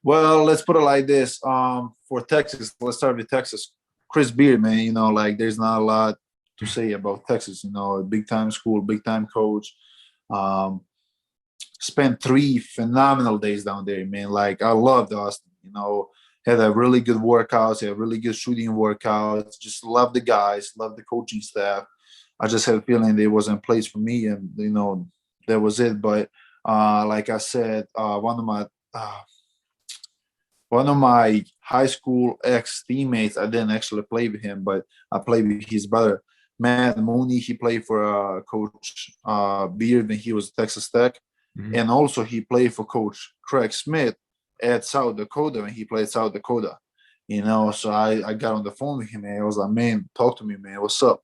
Well, let's put it like this. For Texas, let's start with Texas. Chris Beard, man, like there's not a lot to say about Texas, a big time school, big time coach. Um, Spent 3 phenomenal days down there, man. Like I loved Austin, had a really good workouts, had really good shooting workouts, just love the guys, love the coaching staff. I just had a feeling there wasn't a place for me, and that was it. But like I said, one of my high school ex teammates, I didn't actually play with him, but I played with his brother, Matt Mooney. He played for Coach Beard when he was at Texas Tech. Mhm. And also he played for Coach Craig Smith at South Dakota when he played South Dakota. So I got on the phone with him and I was like, man, talk to me, man. What's up?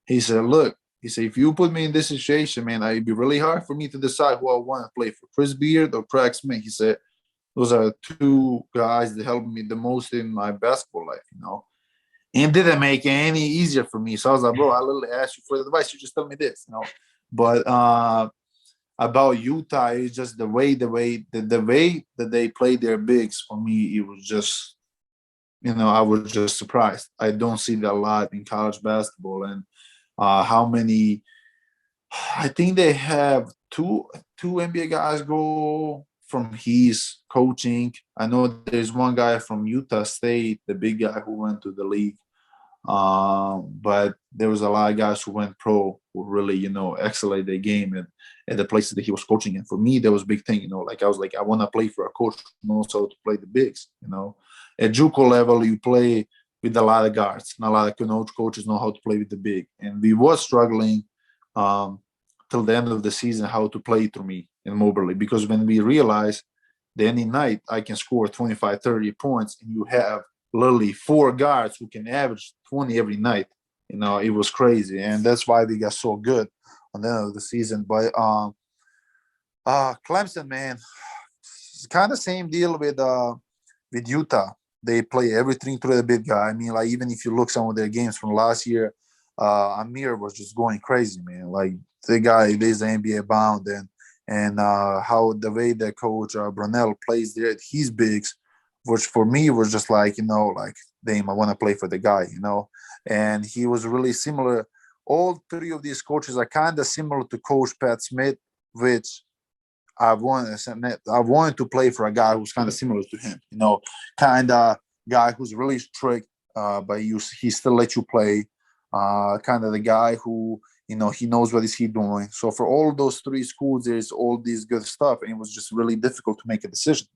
He said, look, if you put me in this situation, man, it'd be really hard for me to decide who I want to play for, Chris Beard or Craig Smith. He said, those are two guys that helped me the most in my basketball life. And didn't make it any easier for me. So I was like, bro, I literally asked you for advice. You just tell me this. But about Utah is just the way that they play their bigs. For me, it was just, I was just surprised. I don't see that a lot in college basketball. And how many, I think they have two NBA guys go from his coaching. I know there's one guy from Utah State, the big guy who went to the league. But there was a lot of guys who went pro who really, excel at their game at the places that he was coaching. And for me, that was a big thing, like I was like, I want to play for a coach who knows how to play the bigs. At JUCO level, you play with a lot of guards, and a lot of coaches know how to play with the big. And we was struggling till the end of the season how to play through me in Moberly, because when we realized that any night I can score 25, 30 points, and you have literally 4 guards who can average 20 every night. It was crazy, and that's why we got so good on the end of the season. But Clemson, man, it's kind of same deal with Utah. They play everything through the big guy. I mean, like even if you look some of their games from last year, Amir was just going crazy, man. Like the guy is NBA bound, and how the way that coach Brunell plays there, his bigs, which for me was just like, like, damn, I want to play for the guy, And he was really similar. All 3 of these coaches are kind of similar to Coach Pat Smith, which I wanted to play for a guy who's kind of similar to him, kind of guy who's really strict, but he still lets you play. Kind of the guy who, he knows what is he doing. So for all those 3 schools, there's all this good stuff, and it was just really difficult to make a decision,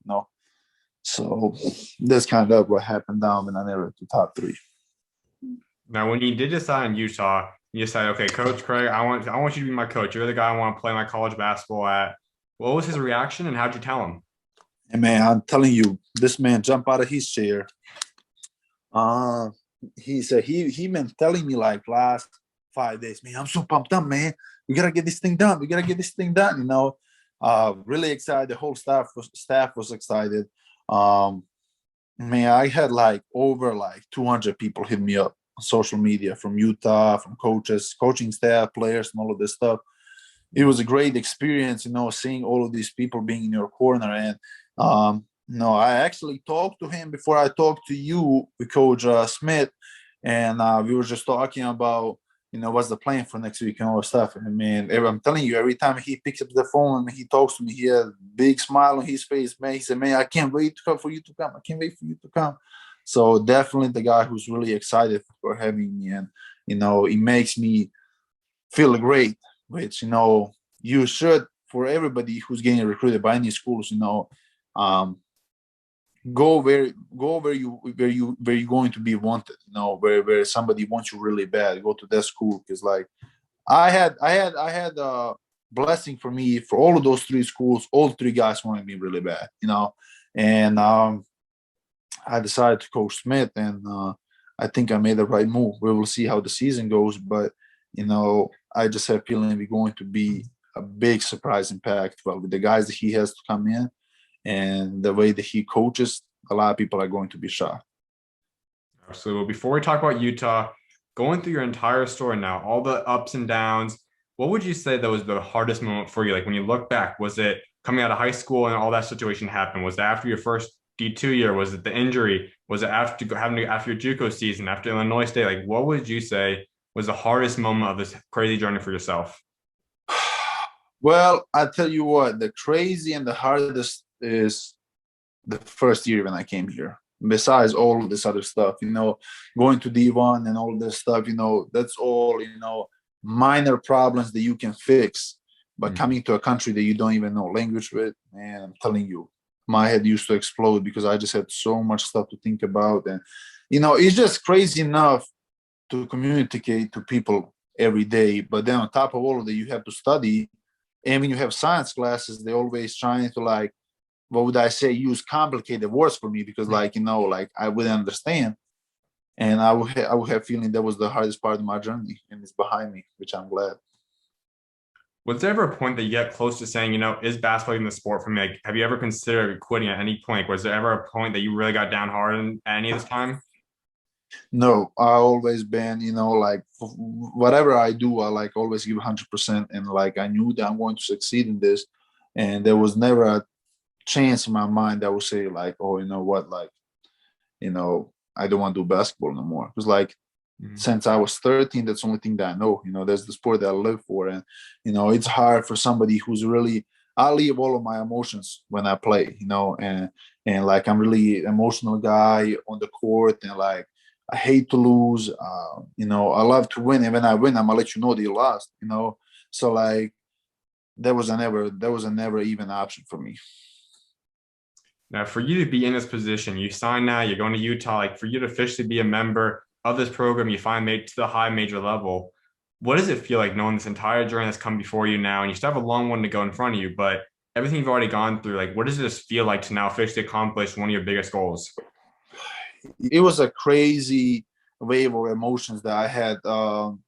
So that's kind of what happened down in an area to top 3. Now, when you did decide on Utah, you decided, okay, Coach Craig, I want you to be my coach. You're the guy I want to play my college basketball at. What was his reaction, and how'd you tell him? And man, I'm telling you, this man jumped out of his chair. He said he been telling me like last 5 days, man, I'm so pumped up, man. We gotta get this thing done. Really excited. The whole staff was excited. Man, I had like over like 200 people hit me up on social media from Utah, from coaches, coaching staff, players, and all of this stuff. It was a great experience, seeing all of these people being in your corner. And I actually talked to him before I talked to you with Coach Smith, and we were just talking about, what's the plan for next week and all that stuff. And man, I'm telling you, every time he picks up the phone and he talks to me, he has a big smile on his face, man. He said, man, I can't wait for you to come. I can't wait for you to come. So definitely the guy who's really excited for having me. And, it makes me feel great, which, you should, for everybody who's getting recruited by any schools, go where you're going to be wanted, where somebody wants you really bad. Go to that school, because like I had a blessing for me for all of those 3 schools. All 3 guys wanted me really bad, and I decided to coach Smith, and I think I made the right move. We will see how the season goes, but I just have a feeling we're going to be a big surprise impact. Well, with the guys that he has to come in and the way that he coaches, a lot of people are going to be shocked. Absolutely. Well, before we talk about Utah, going through your entire story now, all the ups and downs, what would you say that was the hardest moment for you? Like when you look back, was it coming out of high school and all that situation happened? Was it after your first D2 year? Was it the injury? Was it after your JUCO season, after Illinois State? Like, what would you say was the hardest moment of this crazy journey for yourself? Well, I tell you what, the crazy and the hardest is the first year when I came here. Besides all this other stuff, going to D1 and all this stuff, that's all, minor problems that you can fix. But coming to a country that you don't even know language with, man, I'm telling you, my head used to explode because I just had so much stuff to think about. And, it's just crazy enough to communicate to people every day. But then on top of all of that, you have to study. And when you have science classes, they're always trying to what would I say, use complicated words for me because I wouldn't understand. And I would have feeling that was the hardest part of my journey and it's behind me, which I'm glad. Was there ever a point that you get close to saying, is basketball even the sport for me? Like, have you ever considered quitting at any point? Was there ever a point that you really got down hard at any of this time? No, I always been, whatever I do, I always give 100%. And I knew that I'm going to succeed in this. And there was never a chance in my mind that would say oh, you know what, I don't want to do basketball no more. It was since I was 13, that's the only thing that I know. That's the sport that I live for. And, it's hard for somebody who's really, I leave all of my emotions when I play, and I'm really emotional guy on the court. And I hate to lose. I love to win. And when I win, I'm gonna let you know that you lost, So that was a never even option for me. Now, for you to be in this position, you sign now, you're going to Utah, for you to officially be a member of this program, you finally make to the high major level. What does it feel like knowing this entire journey that's come before you now? And you still have a long one to go in front of you, but everything you've already gone through, what does this feel like to now officially accomplish one of your biggest goals? It was a crazy wave of emotions that I had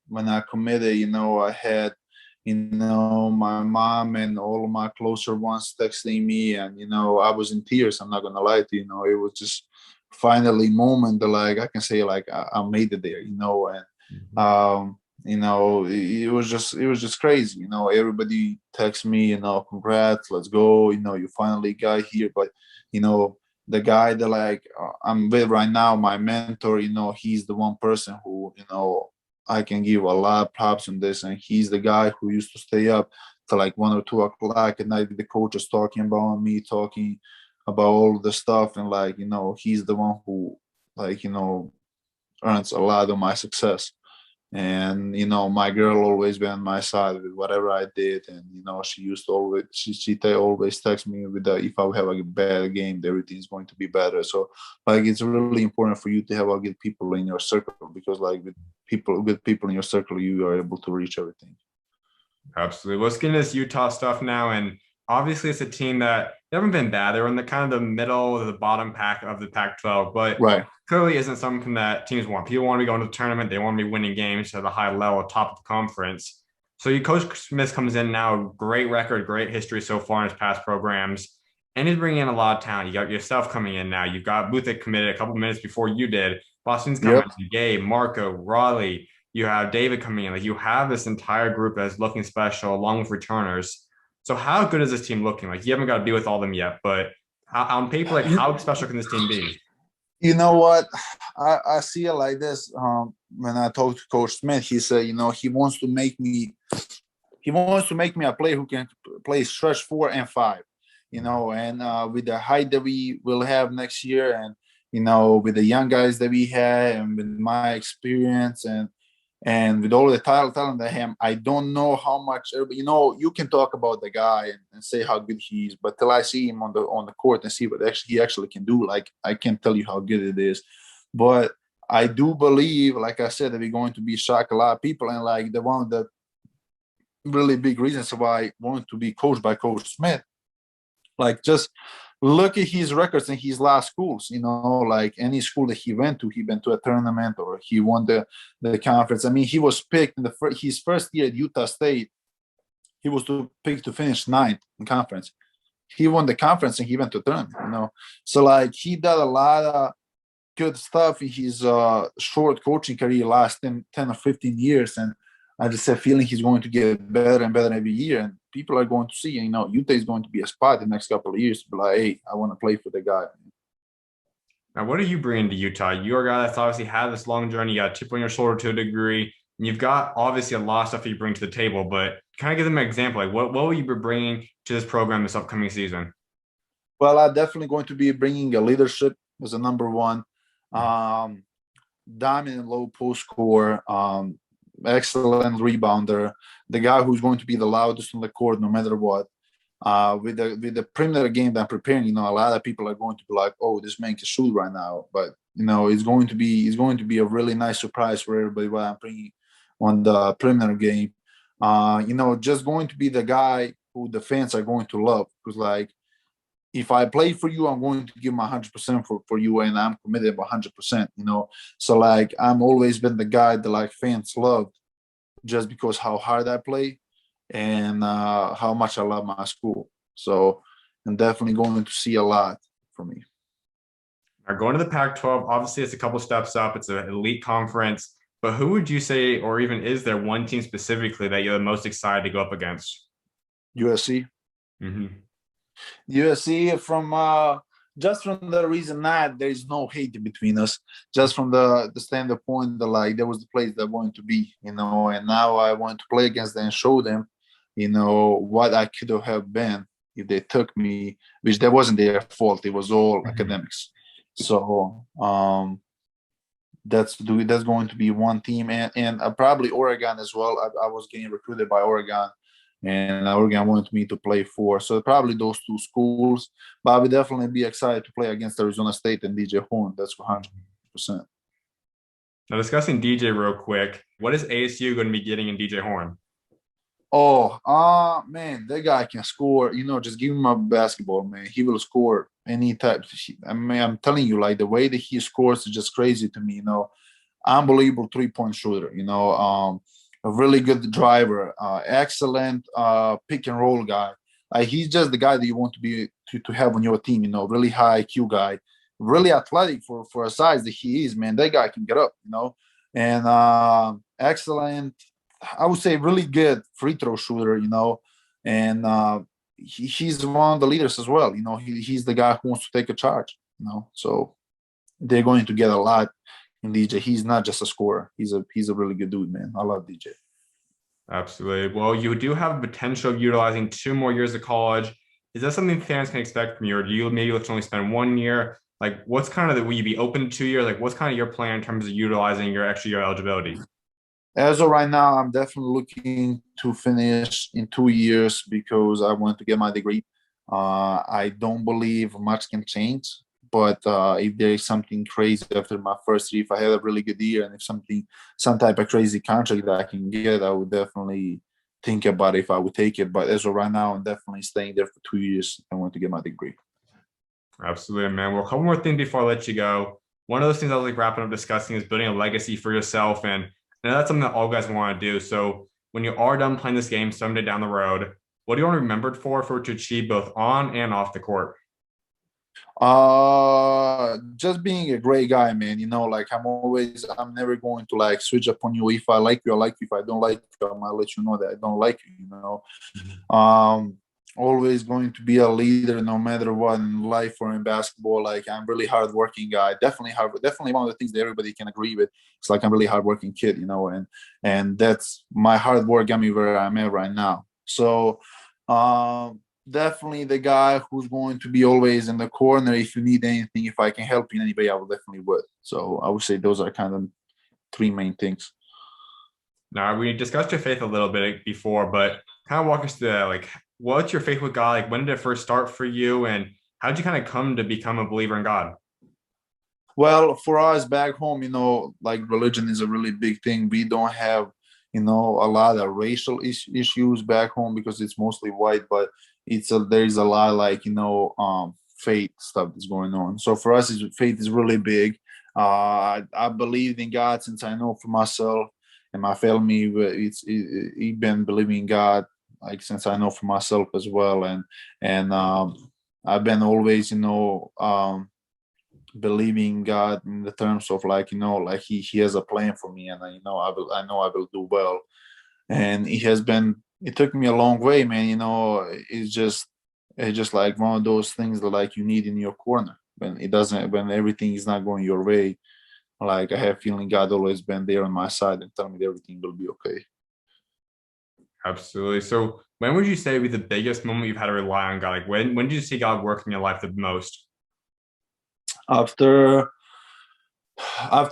when I committed. I had my mom and all of my closer ones texting me, and I was in tears. I'm not gonna lie to you. It was just finally moment that I can say I made it there. And it was just crazy. Everybody texts me, congrats, let's go. You finally got here. But the guy that I'm with right now, my mentor, he's the one person who I can give a lot of props on this. And he's the guy who used to stay up till 1 or 2 o'clock at night with the coaches talking about me, talking about all the stuff. And he's the one who earns a lot of my success. And my girl always been on my side with whatever I did. And she used to always text me with if I have a bad game, everything's going to be better. So it's really important for you to have good people in your circle, because with people in your circle, you are able to reach everything. Absolutely. Let's get into this Utah stuff now. And obviously it's a team that they haven't been bad. They were in the kind of the middle of the bottom pack of the Pac-12, but right. Clearly isn't something that teams want. People want to be going to the tournament. They want to be winning games at a high level, top of the conference. So you Coach Smith comes in now, great record, great history so far in his past programs, and he's bringing in a lot of talent. You got yourself coming in now. You've got Buthick committed a couple minutes before you did. Boston's coming in. Gabe, Marco, Raleigh. You have David coming in. You have this entire group that's looking special, along with returners. So how good is this team looking? You haven't got to be with all of them yet, but on paper, how special can this team be? You know what? I see it like this. When I talked to Coach Smith, he said, he wants to make me a player who can play stretch 4 and 5, and with the height that we will have next year, and with the young guys that we have, and with my experience, and with all the talent that I have, I don't know how much. You can talk about the guy and say how good he is, but till I see him on the court and see what he actually can do, I can't tell you how good it is. But I do believe, like I said, that we're going to be shock a lot of people, and one of the really big reasons why I want to be coached by Coach Smith, just look at his records in his last schools. Any school that he went to a tournament, or he won the conference. I mean, he was picked in his first year at Utah State. He was picked to finish 9th in conference. He won the conference and he went to a tournament. So he did a lot of good stuff in his short coaching career, last 10 or 15 years, and I just have a feeling he's going to get better and better every year, and people are going to see, Utah is going to be a spot in the next couple of years to be like, hey, I want to play for the guy. Now, what are you bringing to Utah? You're a guy that's obviously had this long journey. You got a chip on your shoulder to a degree, and you've got obviously a lot of stuff that you bring to the table. But kind of give them an example. Like, what will you be bringing to this program this upcoming season? Well, I'm definitely going to be bringing a leadership as a number one. Um, Dominant low post scorer, excellent rebounder, the guy who's going to be the loudest on the court no matter what. With the perimeter game that I'm preparing, a lot of people are going to be like, "Oh, this man can shoot right now," but it's going to be a really nice surprise for everybody what I'm bringing on the perimeter game. Just going to be the guy who the fans are going to love because like if I play for you, I'm going to give my 100% for you, and I'm committed 100%. So like I'm always been the guy that like fans love just because how hard I play and how much I love my school. So I'm definitely going to see a lot from me. Now, going to the Pac-12, obviously it's a couple steps up. It's an elite conference. But who would you say, or even is there one team specifically that you're the most excited to go up against? USC. Hmm. USC from just from the reason that there is no hate between us, just from the standpoint that like there was the place that I wanted to be, and now I want to play against them and show them, what I could have been if they took me, which that wasn't their fault. It was all academics. So that's going to be one team, and probably Oregon as well. I was getting recruited by Oregon, and Oregon wanted me to play for. So probably those two schools, but I would definitely be excited to play against Arizona State and DJ Horn. That's 100%. Now, discussing DJ real quick, what is ASU going to be getting in DJ Horn? Oh, man, that guy can score. Just give him a basketball, man. He will score any type. I mean, I'm telling you, like the way that he scores is just crazy to me. Unbelievable 3-point shooter. A really good driver, excellent pick and roll guy. He's just the guy that you want to have on your team. Really high IQ guy, really athletic for a size that he is. Man, that guy can get up. And excellent. I would say really good free throw shooter. And he's one of the leaders as well. He's the guy who wants to take a charge. So they're going to get a lot in DJ. He's not just a scorer. He's a really good dude, man. I love DJ. Absolutely. Well, you do have a potential of utilizing 2 more years of college. Is that something fans can expect from you, or do you maybe look to only spend 1 year? Like, what's kind of will you be open to 2 years? Like, what's kind of your plan in terms of utilizing your extra year eligibility? As of right now, I'm definitely looking to finish in 2 years because I want to get my degree. I don't believe much can change, but if there is something crazy after my first year, if I had a really good year, and if some type of crazy contract that I can get, I would definitely think about if I would take it. But as of right now, I'm definitely staying there for 2 years. I want to get my degree. Absolutely, man. Well, a couple more things before I let you go. One of those things I was like wrapping up discussing is building a legacy for yourself. And that's something that all guys want to do. So when you are done playing this game someday down the road, what do you want to be remembered for to achieve both on and off the court? Just being a great guy, man. Like I'm never going to like switch up on you. If I like you, I like you. If I don't like you, I'm gonna let you know that I don't like you. Always going to be a leader no matter what in life or in basketball. Like I'm really hardworking guy. Definitely one of the things that everybody can agree with. It's like I'm really hardworking kid, and that's my hard work got me where I'm at right now. So definitely the guy who's going to be always in the corner if you need anything. If I can help you in any way, I will definitely would. So I would say those are kind of three main things. Now, we discussed your faith a little bit before, but kind of walk us through that. Like, what's your faith with God? Like, when did it first start for you? And how did you kind of come to become a believer in God? Well, for us back home, like religion is a really big thing. We don't have, a lot of racial issues back home because it's mostly white, but there's a lot like, faith stuff that's going on. So for us, faith is really big. I believed in God since I know for myself, and my family. It's been believing in God like since I know for myself as well, and I've been always, believing God in the terms of like like he has a plan for me, and I know I will do well. And it took me a long way, man. It's just like one of those things that like you need in your corner. when everything is not going your way. Like I have feeling God always been there on my side and tell me that everything will be okay. Absolutely. So when would you say would be the biggest moment you've had to rely on God? Like when did you see God work in your life the most? After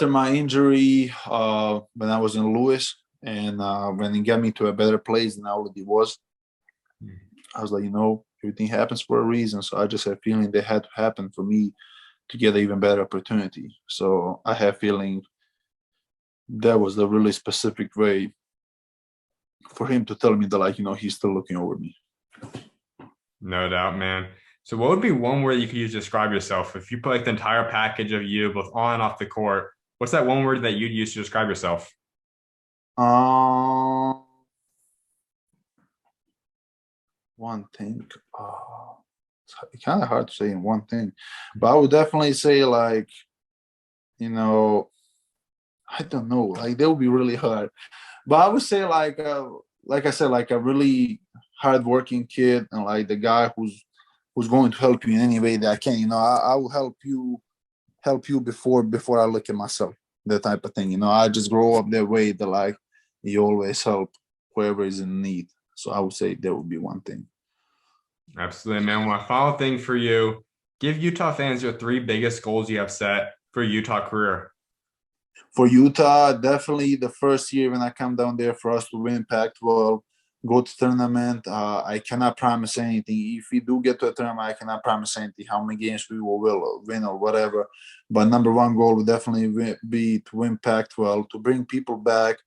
my injury, when I was in Lewis, and when he got me to a better place than I already was, I was like, everything happens for a reason. So I just had a feeling that had to happen for me to get an even better opportunity. So I have feeling that was the really specific way for him to tell me that, like, he's still looking over me. No doubt, man. So what would be one word you could use to describe yourself? If you put like the entire package of you, both on and off the court, what's that one word that you'd use to describe yourself? One thing. It's kind of hard to say in one thing, but I would definitely say, like, I don't know, like that would be really hard. But I would say, like I said, like a really hardworking kid, and like the guy who's going to help you in any way that I can. I will help you before I look at myself. That type of thing. I just grow up that way. That like you always help whoever is in need. So I would say that would be one thing. Absolutely, man. My final thing for you, give Utah fans your three biggest goals you have set for Utah career. For Utah, definitely the first year when I come down there for us to win Pac-12, go to tournament. I cannot promise anything. If we do get to a tournament, I cannot promise anything, how many games we will win or whatever. But number one goal would definitely be to win Pac-12, to bring people back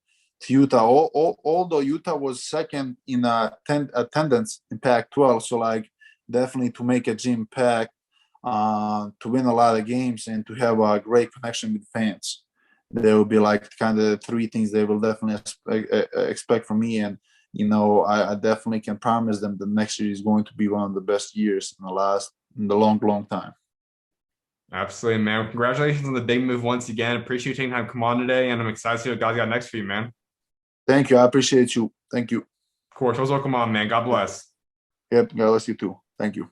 to Utah. Although Utah was second in attendance in Pac-12, so like definitely to make a gym packed, to win a lot of games, and to have a great connection with fans. There will be like kind of three things they will definitely expect from me. And I definitely can promise them the next year is going to be one of the best years in the long time. Absolutely, man. Congratulations on the big move once again. Appreciate you taking time to come on today, and I'm excited to see what God's got next for you, man. Thank you. I appreciate you. Thank you. Of course, always welcome on, man. God bless. Yep. God bless you too. Thank you.